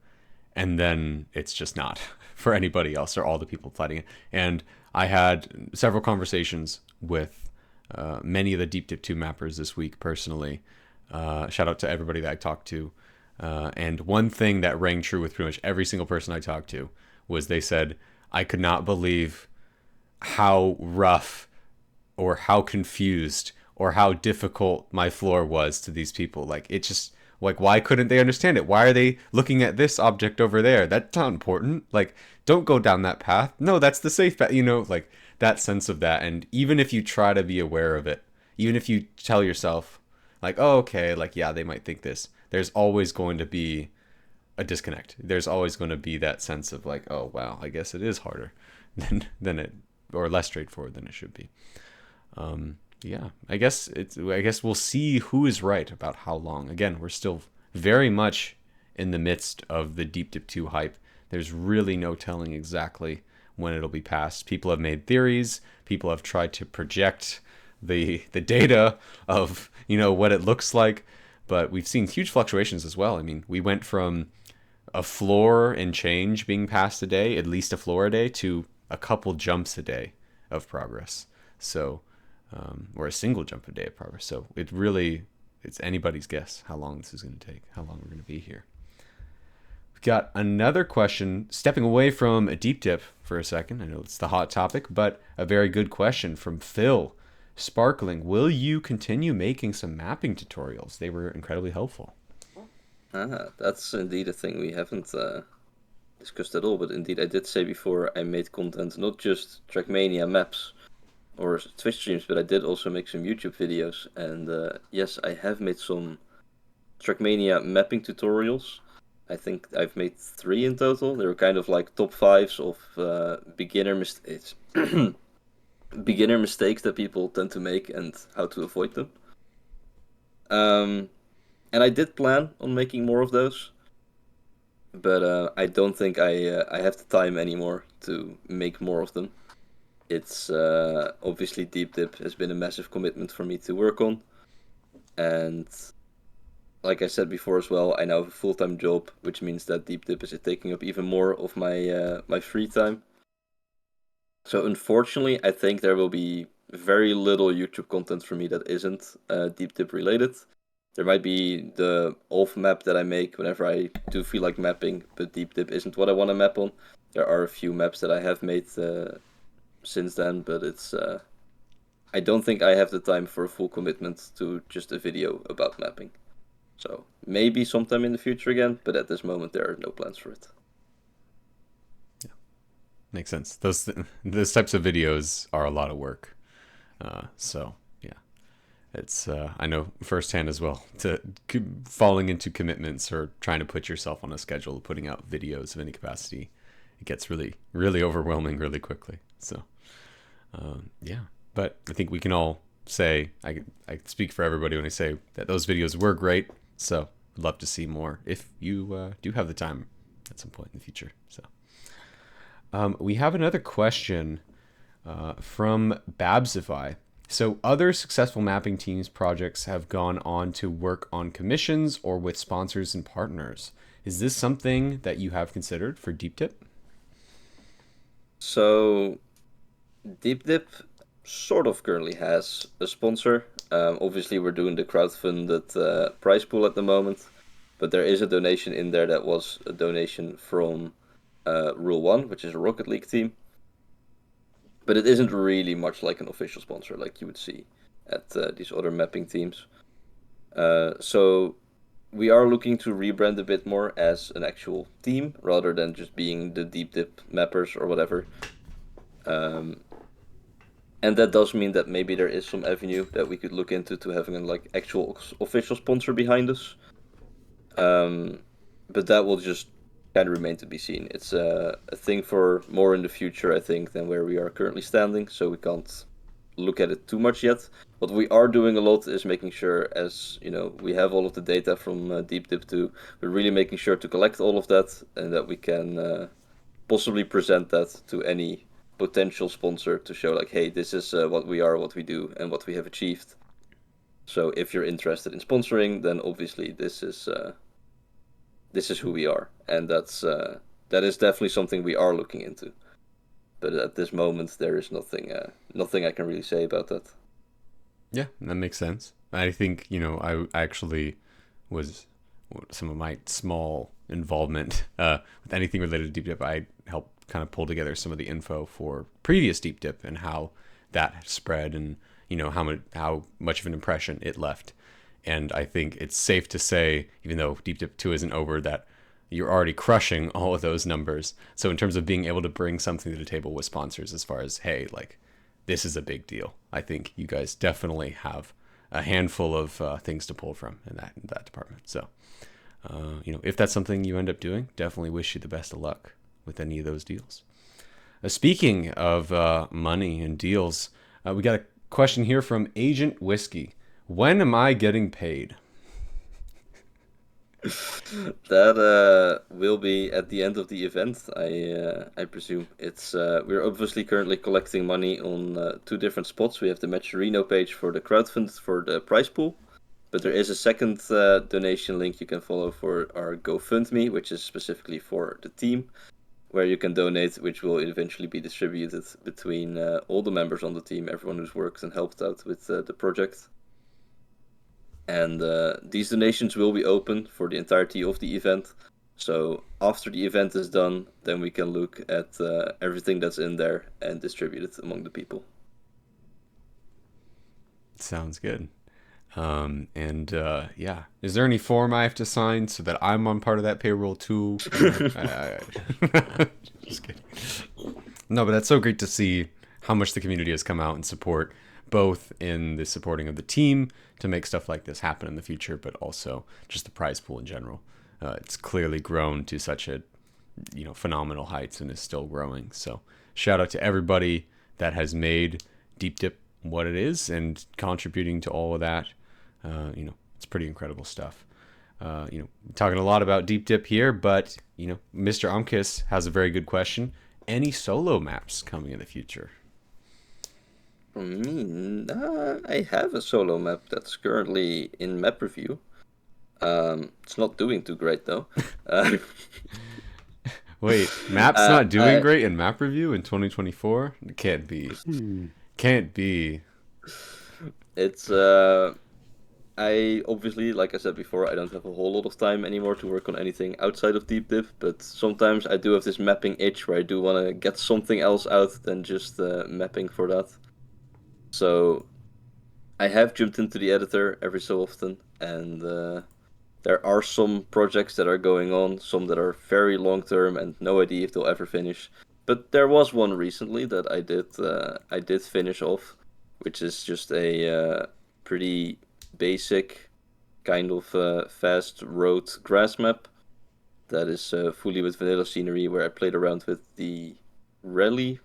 and then it's just not for anybody else or all the people fighting it. And I had several conversations with many of the Deep Dip 2 mappers this week personally. Shout out to everybody that I talked to. And one thing that rang true with pretty much every single person I talked to was they said, I could not believe how rough or how confused or how difficult my floor was to these people. Like, it just, like, why couldn't they understand it? Why are they looking at this object over there? That's not important. Like, don't go down that path. No, that's the safe path. Like that sense of that. And even if you try to be aware of it, even if you tell yourself, like, oh, okay, like, yeah, they might think this, there's always going to be a disconnect. There's always going to be that sense of like, oh, wow, I guess it is harder than it, or less straightforward than it should be. Yeah, I guess we'll see who is right about how long. Again, we're still very much in the midst of the Deep Dip 2 hype. There's really no telling exactly when it'll be passed. People have made theories. People have tried to project the data of, what it looks like. But we've seen huge fluctuations as well. I mean, we went from a floor and change being passed a day, at least a floor a day, to a couple jumps a day of progress. So, or a single jump a day of progress. So it's anybody's guess how long this is going to take, how long we're going to be here. We've got another question, stepping away from a deep dip for a second. I know it's the hot topic, but a very good question from Phil. Sparkling, will you continue making some mapping tutorials? They were incredibly helpful. That's indeed a thing we haven't discussed at all, but indeed I did say before I made content, not just Trackmania maps or Twitch streams, but I did also make some YouTube videos, and yes, I have made some Trackmania mapping tutorials. I think I've made 3 in total. They were kind of like top 5s of beginner mistakes. Beginner mistakes that people tend to make and how to avoid them. And I did plan on making more of those, but I don't think I have the time anymore to make more of them. It's obviously Deep Dip has been a massive commitment for me to work on, and like I said before as well, I now have a full-time job, which means that Deep Dip is taking up even more of my my free time. So unfortunately, I think there will be very little YouTube content for me that isn't Deep Dip related. There might be the off map that I make whenever I do feel like mapping, but Deep Dip isn't what I want to map on. There are a few maps that I have made since then, but it's I don't think I have the time for a full commitment to just a video about mapping. So maybe sometime in the future again, but at this moment there are no plans for it. Yeah, makes sense. Those types of videos are a lot of work. So yeah, it's I know firsthand as well, to falling into commitments or trying to put yourself on a schedule of putting out videos of any capacity. It gets really, really overwhelming really quickly. So, yeah, but I think we can all say, I speak for everybody when I say that those videos were great. So I'd love to see more if you do have the time at some point in the future. So we have another question from Babsify. So, other successful mapping teams projects have gone on to work on commissions or with sponsors and partners. Is this something that you have considered for Deep Dip? So, Deep Dip sort of currently has a sponsor. Obviously, we're doing the crowdfunded prize pool at the moment, but there is a donation in there that was a donation from Rule 1, which is a Rocket League team. But it isn't really much like an official sponsor like you would see at these other mapping teams. So we are looking to rebrand a bit more as an actual team rather than just being the Deep Dip mappers or whatever. And that does mean that maybe there is some avenue that we could look into to having an actual official sponsor behind us. But that will just kind of remain to be seen. It's a thing for more in the future, I think, than where we are currently standing. So we can't look at it too much yet. What we are doing a lot is making sure, as we have all of the data from Deep Dip 2, we're really making sure to collect all of that and that we can possibly present that to any potential sponsor to show hey, this is what we are, what we do, and what we have achieved. So if you're interested in sponsoring, then obviously this is who we are, and that is definitely something we are looking into. But at this moment, there is nothing I can really say about that. Yeah, that makes sense. I think, I actually was some of my small involvement with anything related to Deep Dip. I helped kind of pull together some of the info for previous Deep Dip and how that spread and, how much of an impression it left. And I think it's safe to say, even though Deep Dip 2 isn't over, that you're already crushing all of those numbers. So in terms of being able to bring something to the table with sponsors as far as, hey, this is a big deal, I think you guys definitely have a handful of things to pull from in that department. So, if that's something you end up doing, definitely wish you the best of luck with any of those deals. Speaking of money and deals, we got a question here from Agent Whiskey. When am I getting paid? That will be at the end of the event, I presume. It's we're obviously currently collecting money on two different spots. We have the Matcherino page for the crowdfund for the prize pool, but there is a second donation link you can follow for our GoFundMe, which is specifically for the team, where you can donate, which will eventually be distributed between all the members on the team, everyone who's worked and helped out with the project. And these donations will be open for the entirety of the event. So after the event is done, then we can look at everything that's in there and distribute it among the people. Sounds good. Yeah. Is there any form I have to sign so that I'm on part of that payroll too? Just kidding. No, but that's so great to see how much the community has come out and support, both in the supporting of the team to make stuff like this happen in the future, but also just the prize pool in general. It's clearly grown to such a phenomenal heights and is still growing. So shout out to everybody that has made Deep Dip what it is and contributing to all of that. It's pretty incredible stuff. Talking a lot about Deep Dip here, but Mr. Umkis has a very good question. Any solo maps coming in the future? For me, I have a solo map that's currently in map review. It's not doing too great though. Wait, map's not doing great in map review in 2024? It can't be. Can't be. It's I obviously, like I said before, I don't have a whole lot of time anymore to work on anything outside of Deep Dip, but sometimes I do have this mapping itch where I do want to get something else out than just mapping for that. So I have jumped into the editor every so often, and there are some projects that are going on, some that are very long term and no idea if they'll ever finish. But there was one recently that I did finish off, which is just a pretty basic kind of fast road grass map that is fully with vanilla scenery, where I played around with the rally.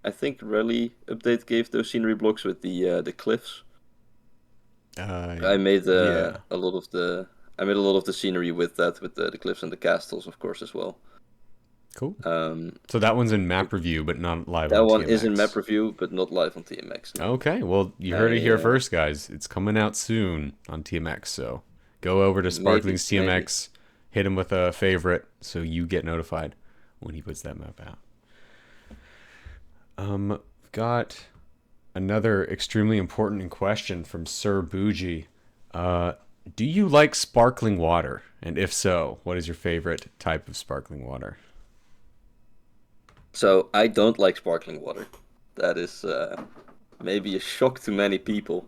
I think Rally update gave those scenery blocks with the cliffs. I made yeah. a lot of the scenery with that, with the cliffs and the castles, of course, as well. Cool. Um, So that one's in map review, but not live that on one TMX. is in map review, but not live on TMX. No. Okay, well, you heard it here I, first, guys. It's coming out soon on TMX, so go over to Sparkling's TMX, hit him with a favorite, so you get notified when he puts that map out. We've got another extremely important question from Sir Bougie. Do you like sparkling water? And if so, what is your favorite type of sparkling water? So I don't like sparkling water. That is maybe a shock to many people.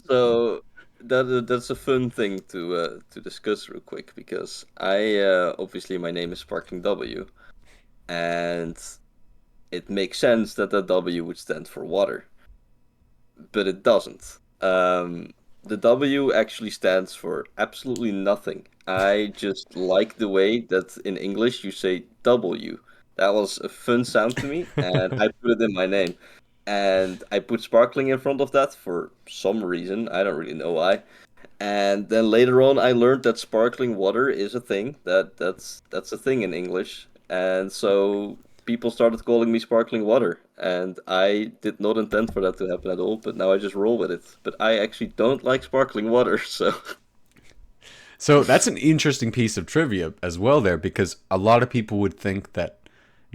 So that's a fun thing to discuss real quick because I obviously my name is SparklingW, and it makes sense that the W would stand for water, but it doesn't. The W actually stands for absolutely nothing. I just like the way that in English you say W. That was a fun sound to me, and I put it in my name. And I put sparkling in front of that for some reason. I don't really know why. And then later on, I learned that sparkling water is a thing. That's a thing in English. And so people started calling me sparkling water, and I did not intend for that to happen at all. But now I just roll with it. But I actually don't like sparkling water, so So that's an interesting piece of trivia as well there, because a lot of people would think that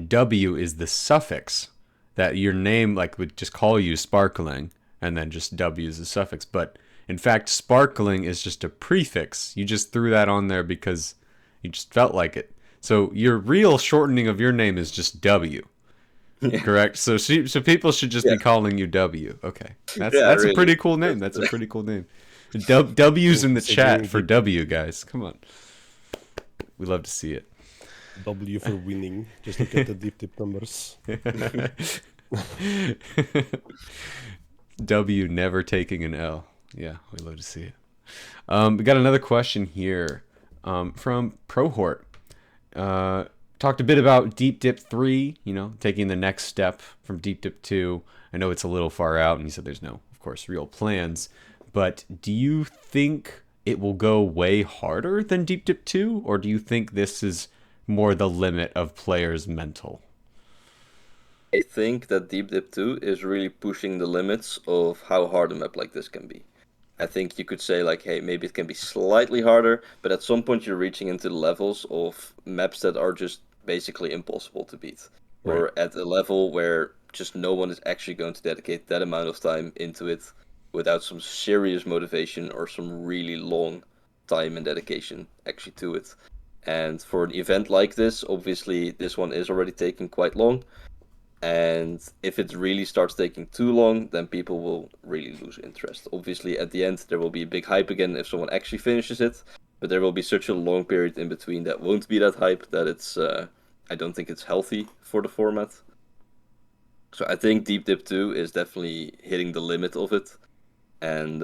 W is the suffix, that your name like would just call you sparkling, and then just W is the suffix. But in fact, sparkling is just a prefix. You just threw that on there because you just felt like it. So your real shortening of your name is just W, yeah, correct? So people should just be yeah, calling you W. Okay, that's yeah, that's a really. pretty cool name. That's a pretty cool name. W's in the chat Considering for the W, guys. Come on, we love to see it. W for winning, just look at the deep tip numbers. W never taking an L. Yeah, we love to see it. We got another question here from Prohort. Talked a bit about Deep Dip 3, taking the next step from Deep Dip 2. I know it's a little far out, and he said there's no, of course, real plans. But do you think it will go way harder than Deep Dip 2? Or do you think this is more the limit of players' mental? I think that Deep Dip 2 is really pushing the limits of how hard a map like this can be. I think you could say like, hey, maybe it can be slightly harder, but at some point you're reaching into the levels of maps that are just basically impossible to beat. Right. Or at a level where just no one is actually going to dedicate that amount of time into it without some serious motivation or some really long time and dedication actually to it. And for an event like this, obviously this one is already taking quite long. And if it really starts taking too long, then people will really lose interest. Obviously, at the end, there will be a big hype again if someone actually finishes it, but there will be such a long period in between that won't be that hype that it's. I don't think it's healthy for the format. So I think Deep Dip 2 is definitely hitting the limit of it. And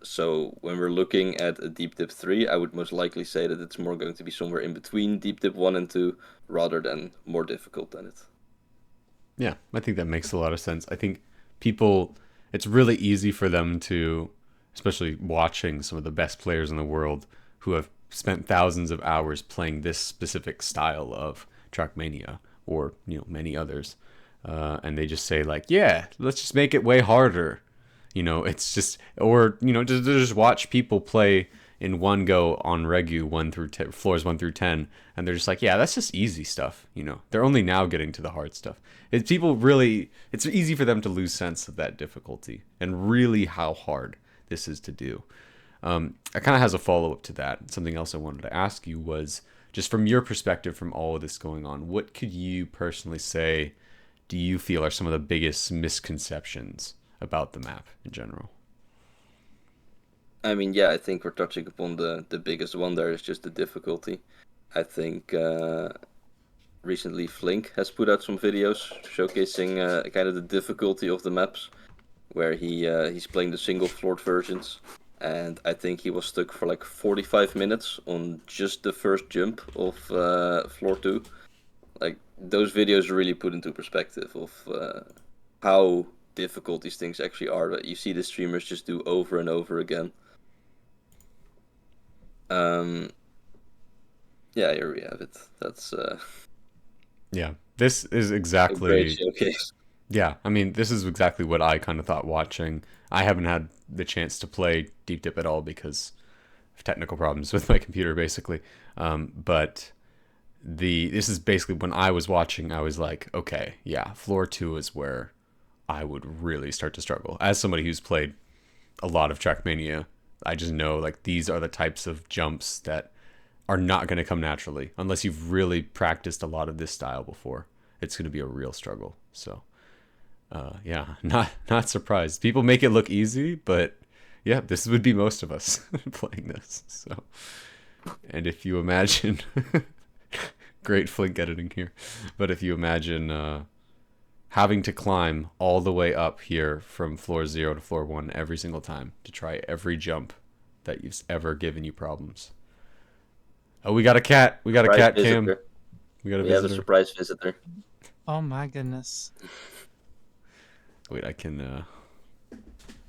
so when we're looking at a Deep Dip 3, I would most likely say that it's more going to be somewhere in between Deep Dip 1 and 2 rather than more difficult than it. Yeah, I think that makes a lot of sense. I think people, it's really easy for them to, especially watching some of the best players in the world who have spent thousands of hours playing this specific style of Trackmania or, many others. And they just say like, yeah, let's just make it way harder. It's just, or, just watch people play in one go on Regu 1 through 10, floors 1 through 10, and they're just like, yeah, that's just easy stuff. They're only now getting to the hard stuff. It's easy for them to lose sense of that difficulty and really how hard this is to do. It kind of has a follow up to that. Something else I wanted to ask you was just from your perspective, from all of this going on, what could you personally say do you feel are some of the biggest misconceptions about the map in general? I mean, yeah, I think we're touching upon the biggest one there is just the difficulty. I think recently Flink has put out some videos showcasing kind of the difficulty of the maps, where he's playing the single floored versions, and I think he was stuck for like 45 minutes on just the first jump of floor 2. Like, those videos really put into perspective of how difficult these things actually are that you see the streamers just do over and over again. Yeah, here we have it. That's Yeah, this is a great exactly. showcase. Yeah, I mean, this is exactly what I kind of thought watching. I haven't had the chance to play Deep Dip at all because of technical problems with my computer, basically. But this is basically when I was watching, I was like, okay, yeah, floor 2 is where I would really start to struggle. As somebody who's played a lot of Trackmania, I just know like these are the types of jumps that are not going to come naturally unless you've really practiced a lot of this style before. It's going to be a real struggle. So, yeah, not surprised. People make it look easy, but yeah, this would be most of us playing this. So, and if you imagine, great Flink editing here, but if you imagine having to climb all the way up here from floor 0 to floor 1 every single time to try every jump that you've ever given you problems. Oh, we got a cat. We got a Surprise cat, Cam. visitor. We got a We have a visitor. surprise visitor. Oh my goodness. Wait, I can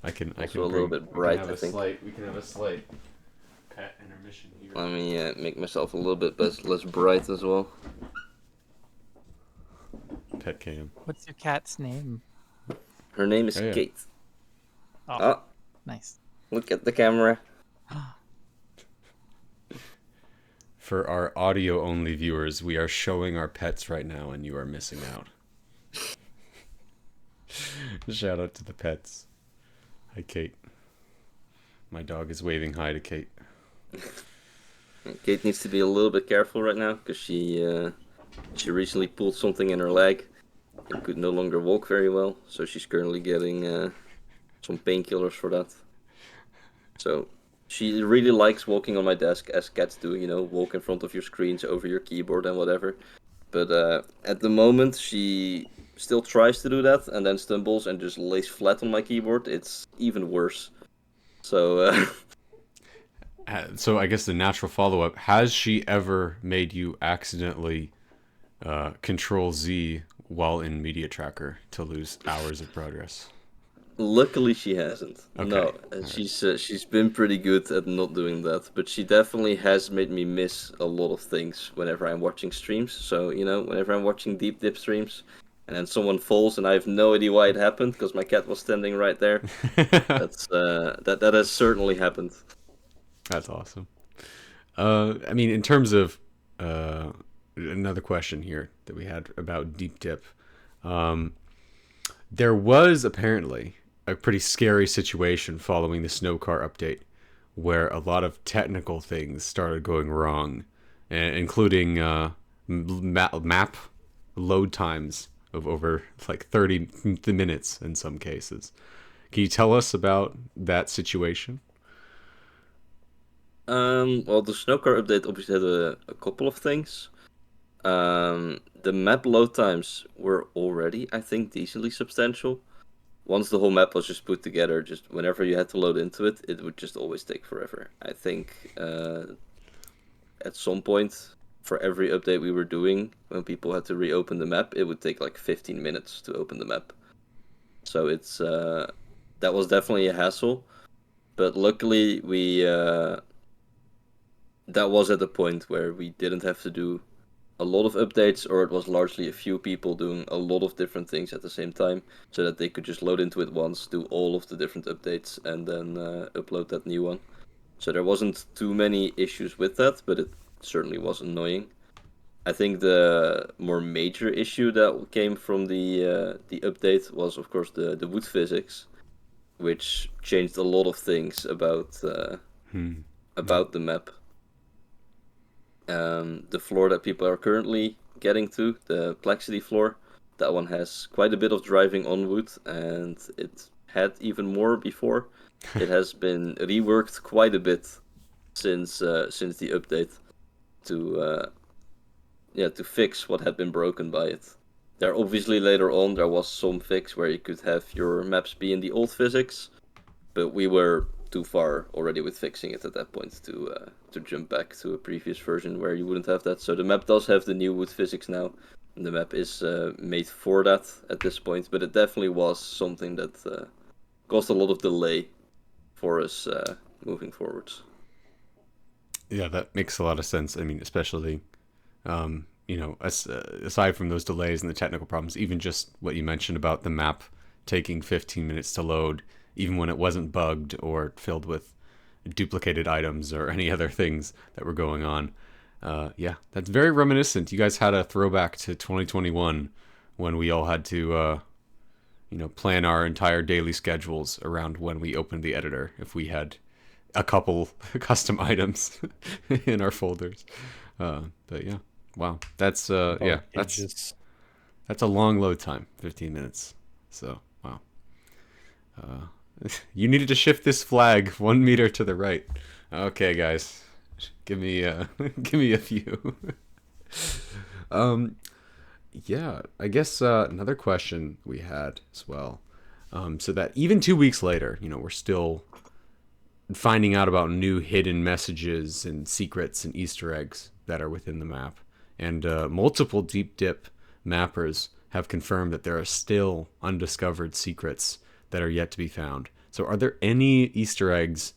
Also a little bit bright, I think. We can have a slight pet intermission here. Let me make myself a little bit less bright as well. Pet Cam. What's your cat's name? Her name is Oh, yeah. Kate. Oh, Ah, nice. look at the camera. For our audio only viewers, we are showing our pets right now and you are missing out. Shout out to the pets. Hi, Kate. My dog is waving hi to Kate. Kate needs to be a little bit careful right now because she recently pulled something in her leg and could no longer walk very well. So she's currently getting some painkillers for that. So she really likes walking on my desk as cats do, you know, walk in front of your screens, over your keyboard and whatever. But at the moment she still tries to do that and then stumbles and just lays flat on my keyboard. It's even worse. So So I guess the natural follow-up, has she ever made you accidentally Control Z while in Media Tracker to lose hours of progress? luckily she hasn't. Okay, No, alright. she's been pretty good at not doing that, but she definitely has made me miss a lot of things whenever I'm watching streams. So, you know, whenever I'm watching Deep Dip streams and then someone falls and I have no idea why it happened because my cat was standing right there. That's that has certainly happened. That's awesome. I mean, in terms of another question here that we had about Deep Dip, there was apparently a pretty scary situation following the snow car update where a lot of technical things started going wrong, including map load times of over like 30 minutes in some cases. Can you tell us about that situation? Well, the snow car update obviously had a couple of things. The map load times were already, I think, decently substantial. Once the whole map was just put together, just whenever you had to load into it, it would just always take forever. I think at some point, for every update we were doing, when people had to reopen the map, it would take like 15 minutes to open the map. So it's that was definitely a hassle. But luckily, we that was at the point where we didn't have to do a lot of updates, or it was largely a few people doing a lot of different things at the same time, so that they could just load into it once, do all of the different updates, and then upload that new one. So there wasn't too many issues with that, but it certainly was annoying. I think the more major issue that came from the update was, of course, the wood physics, which changed a lot of things about the map. The floor that people are currently getting to, the Plexity floor, that one has quite a bit of driving on wood, and it had even more before. It has been reworked quite a bit since the update to to fix what had been broken by it. There obviously later on there was some fix where you could have your maps be in the old physics, but we were too far already with fixing it at that point to jump back to a previous version where you wouldn't have that. So the map does have the new wood physics now, and the map is made for that at this point. But it definitely was something that caused a lot of delay for us moving forwards. Yeah, that makes a lot of sense. I mean, especially, aside from those delays and the technical problems, even just what you mentioned about the map taking 15 minutes to load, even when it wasn't bugged or filled with duplicated items or any other things that were going on. Yeah, that's very reminiscent. You guys had a throwback to 2021 when we all had to, plan our entire daily schedules around when we opened the editor if we had a couple custom items in our folders. But yeah, wow, that's Dark Ages. that's a long load time, 15 minutes. So wow, you needed to shift this flag 1 meter to the right. Okay, guys, give me give me a few. um, yeah, I guess another question we had as well. So that even 2 weeks later, we're still finding out about new hidden messages and secrets and Easter eggs that are within the map. And multiple deep dip mappers have confirmed that there are still undiscovered secrets that are yet to be found. So, are there any Easter eggs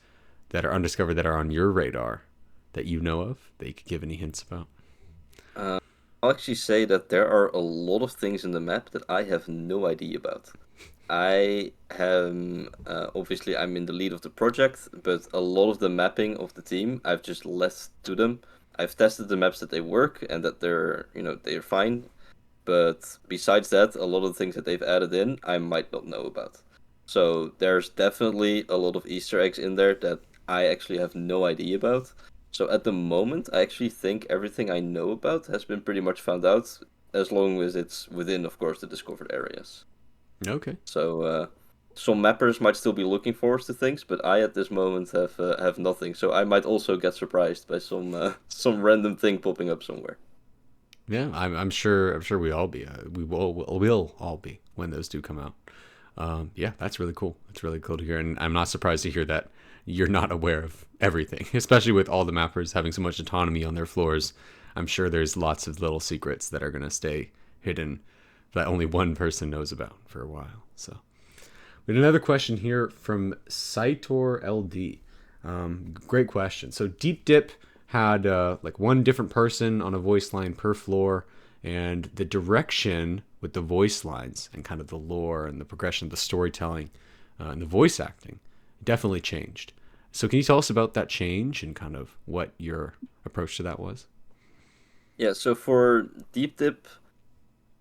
that are undiscovered that are on your radar that you know of that you could give any hints about? I'll actually say that there are a lot of things in the map that I have no idea about. I am obviously I'm in the lead of the project, but a lot of the mapping of the team I've just left to them. I've tested the maps that they work and that they're fine, but besides that, a lot of the things that they've added in I might not know about. So there's definitely a lot of Easter eggs in there that I actually have no idea about. So at the moment, I actually think everything I know about has been pretty much found out, as long as it's within, of course, the discovered areas. Okay. So some mappers might still be looking forward to things, but I at this moment have nothing. So I might also get surprised by some some random thing popping up somewhere. Yeah, I'm sure. I'm sure we all be. We'll all be when those do come out. Yeah, that's really cool. That's really cool to hear, and I'm not surprised to hear that you're not aware of everything, especially with all the mappers having so much autonomy on their floors. I'm sure there's lots of little secrets that are gonna stay hidden that only one person knows about for a while. So, we had another question here from Saitor LD. Great question. So Deep Dip had like one different person on a voice line per floor, and the direction with the voice lines and kind of the lore and the progression of the storytelling and the voice acting definitely changed. So can you tell us about that change and kind of what your approach to that was? Yeah, so for Deep Dip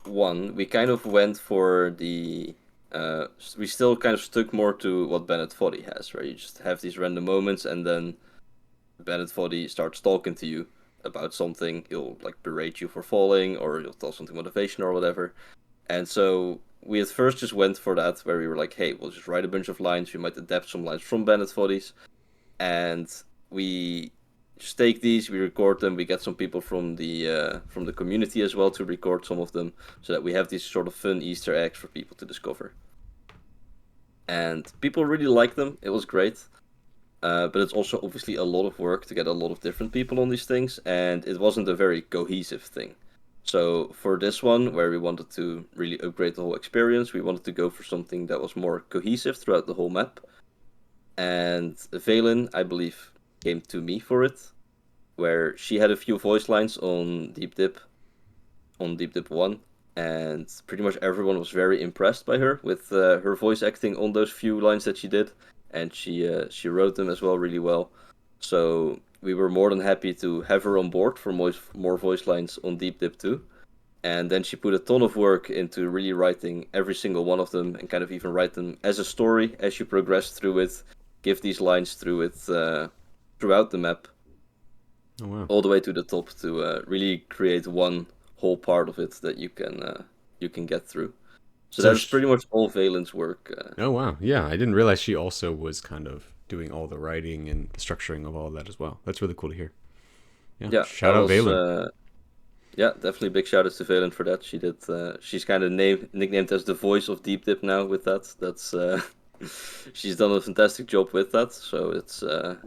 1, we kind of went for the. We still kind of stuck more to what Bennett Foddy has, where you just have these random moments and then Bennett Foddy starts talking to you about something. He'll like berate you for falling, or he'll tell something motivational or whatever. And so we at first just went for that, where we were like, hey, we'll just write a bunch of lines. We might adapt some lines from Bennett Foddy's, and we just take these, we record them. We get some people from the community as well to record some of them, so that we have these sort of fun Easter eggs for people to discover. And people really like them. It was great. But it's also obviously a lot of work to get a lot of different people on these things, and it wasn't a very cohesive thing. So for this one, where we wanted to really upgrade the whole experience, we wanted to go for something that was more cohesive throughout the whole map. And Valen, I believe, came to me for it, where she had a few voice lines on Deep Dip 1, and pretty much everyone was very impressed by her with her voice acting on those few lines that she did, and she wrote them as well really well. So we were more than happy to have her on board for more voice lines on Deep Dip 2. And then she put a ton of work into really writing every single one of them, and kind of even write them as a story as you progress through it, give these lines through it throughout the map, Oh wow. all the way to the top, to really create one whole part of it that you can get through. So So that's pretty much all Valen's work. oh wow, yeah, I didn't realize she also was kind of doing all the writing and the structuring of all of that as well. That's really cool to hear. Yeah, Yeah, shout that out was Valen. yeah, definitely big shout out to Valen for that. She did. She's kind of nicknamed as the voice of Deep Dip now. With that, that's she's done a fantastic job with that. So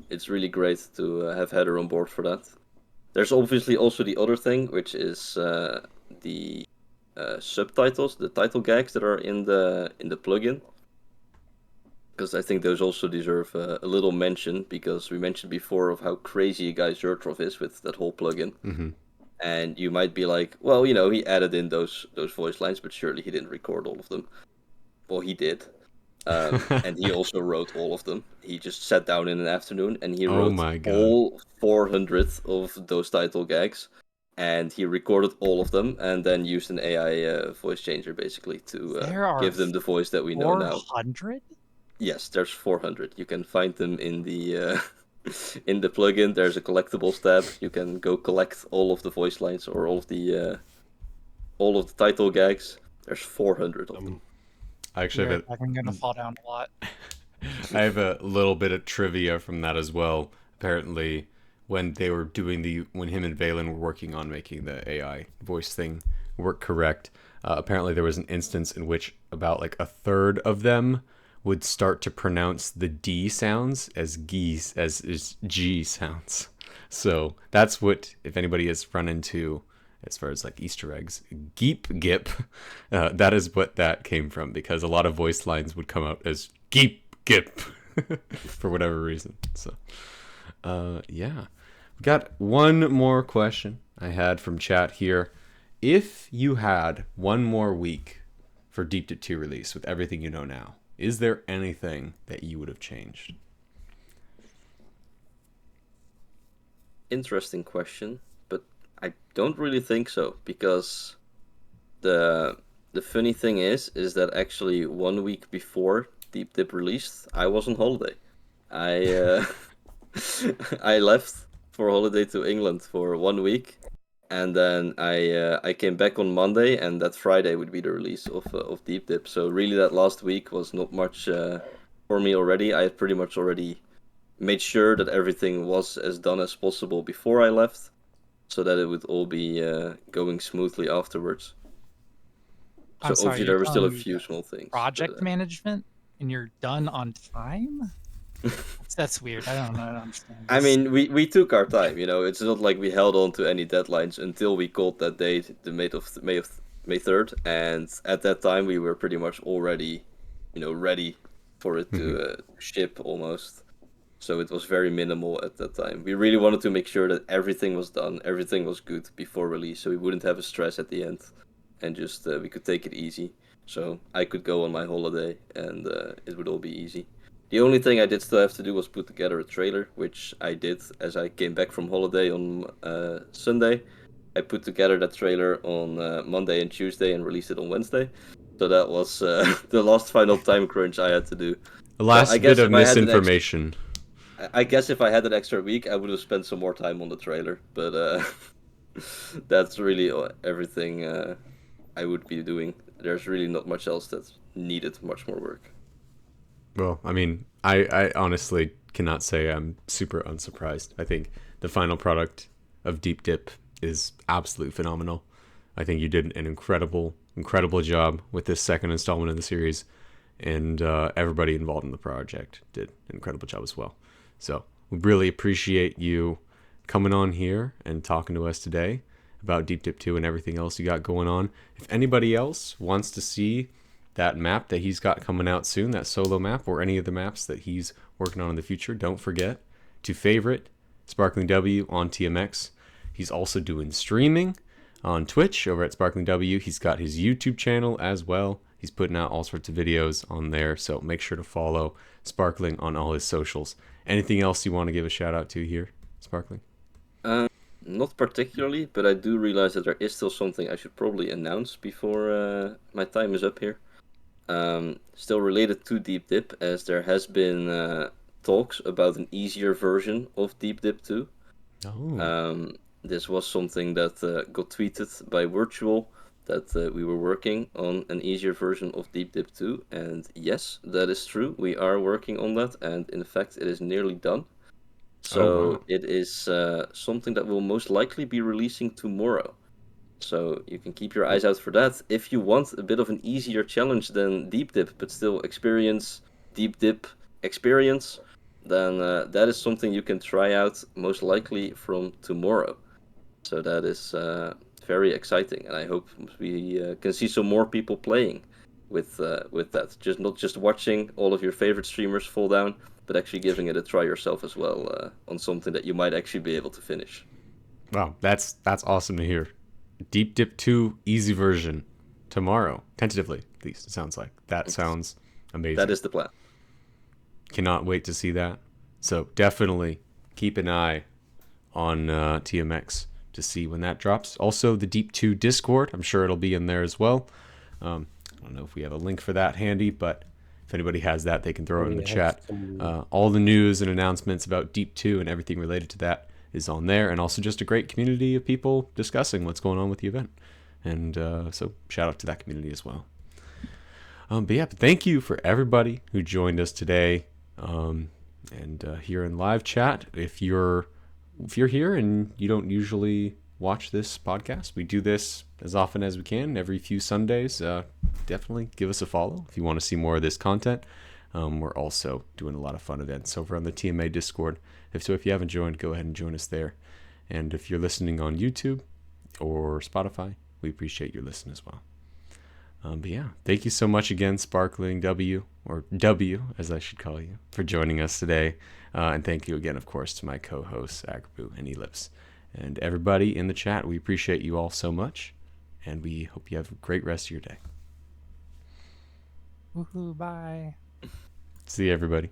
it's really great to have had her on board for that. There's obviously also the other thing, which is the subtitles, the title gags that are in the plugin. because I think those also deserve a little mention, because we mentioned before of how crazy Guy Zertroff is with that whole plugin. Mm-hmm. And you might be like, well, you know, he added in those voice lines, but surely he didn't record all of them. Well, he did. And he also wrote all of them. He just sat down in an afternoon and he Oh wrote my God. all 400 of those title gags, and he recorded all of them, and then used an AI voice changer basically to There are give them the voice that we know now. 400? Yes, there's 400. You can find them in the in the plugin. There's a collectibles tab. You can go collect all of the voice lines or all of the title gags. There's 400 of them. I actually have I'm gonna fall down a lot. I have a little bit of trivia from that as well. Apparently, when they were doing when him and Valen were working on making the AI voice thing work correct, apparently there was an instance in which about like a third of them would start to pronounce the D sounds as geese as is G sounds. So that's what, if anybody has run into as far as like Easter eggs, geep gip, that is what that came from, because a lot of voice lines would come out as geep gip for whatever reason. So yeah, we got one more question I had from chat here. If you had one more week for Deep Dip 2 release with everything you know now, is there anything that you would have changed? Interesting question, but I don't really think so, because the funny thing is that actually 1 week before Deep Dip released, I was on holiday. I I left for holiday to England for 1 week, and then I came back on Monday, and that Friday would be the release of Deep Dip. So really, that last week was not much for me already. I had pretty much already made sure that everything was as done as possible before I left, so that it would all be going smoothly afterwards. So I'm sorry, obviously you're there were still a telling me few small things. project but, management and you're done on time? That's weird. I don't understand. I mean, we took our time, you know. It's not like we held on to any deadlines until we called that date, the May 3rd, and at that time we were pretty much already, you know, ready for it to ship almost. So it was very minimal at that time. We really wanted to make sure that everything was done, everything was good before release, so we wouldn't have a stress at the end, and just we could take it easy. So I could go on my holiday, and it would all be easy. The only thing I did still have to do was put together a trailer, which I did as I came back from holiday on Sunday. I put together that trailer on Monday and Tuesday and released it on Wednesday. So that was the last final time crunch I had to do. The So I last guess bit of if I had misinformation. I guess if I had an extra week, I would have spent some more time on the trailer. But that's really everything I would be doing. There's really not much else that needed much more work. Well, I mean, I honestly cannot say I'm super unsurprised. I think the final product of Deep Dip is absolutely phenomenal. I think you did an incredible job with this second installment of the series, and everybody involved in the project did an incredible job as well. So we really appreciate you coming on here and talking to us today about Deep Dip 2 and everything else you got going on. If anybody else wants to see that map that he's got coming out soon, that solo map, or any of the maps that he's working on in the future, don't forget to favorite SparklingW on TMX. He's also doing streaming on Twitch over at SparklingW. He's got his YouTube channel as well. He's putting out all sorts of videos on there, so make sure to follow Sparkling on all his socials. Anything else you want to give a shout out to here, Sparkling? Not particularly, but I do realize that there is still something I should probably announce before my time is up here. Still related to Deep Dip, as there has been talks about an easier version of Deep Dip 2. Oh. This was something that got tweeted by Virtual, that we were working on an easier version of Deep Dip 2, and yes, that is true. We are working on that, and in fact, it is nearly done. So wow. it is something that will most likely be releasing tomorrow. So you can keep your eyes out for that. If you want a bit of an easier challenge than Deep Dip, but still experience Deep Dip experience, then that is something you can try out most likely from tomorrow. So that is very exciting, and I hope we can see some more people playing. with that. Just not just watching all of your favorite streamers fall down, but actually giving it a try yourself as well on something that you might actually be able to finish. Wow, that's awesome to hear. Deep Dip 2 easy version tomorrow, tentatively at least. It sounds like that sounds amazing. That is the plan. Cannot wait to see that. So definitely keep an eye on TMX to see when that drops. Also, the Deep 2 Discord, I'm sure it'll be in there as well. I don't know if we have a link for that handy, but if anybody has that, they can throw it in the chat. All the news and announcements about Deep 2 and everything related to that is on there, and also just a great community of people discussing what's going on with the event. And so shout out to that community as well. But yeah, thank you for everybody who joined us today. And here in live chat, if you're here and you don't usually watch this podcast, we do this as often as we can, every few Sundays. Definitely give us a follow if you want to see more of this content. We're also doing a lot of fun events over on the TMA Discord. If you haven't joined, go ahead and join us there. And if you're listening on YouTube or Spotify, we appreciate your listen as well. But yeah, thank you so much again, SparklingW, or W as I should call you, for joining us today. And thank you again, of course, to my co-hosts, Agraboo and Ellipse. And everybody in the chat, we appreciate you all so much. And we hope you have a great rest of your day. Woohoo, bye. See you, everybody.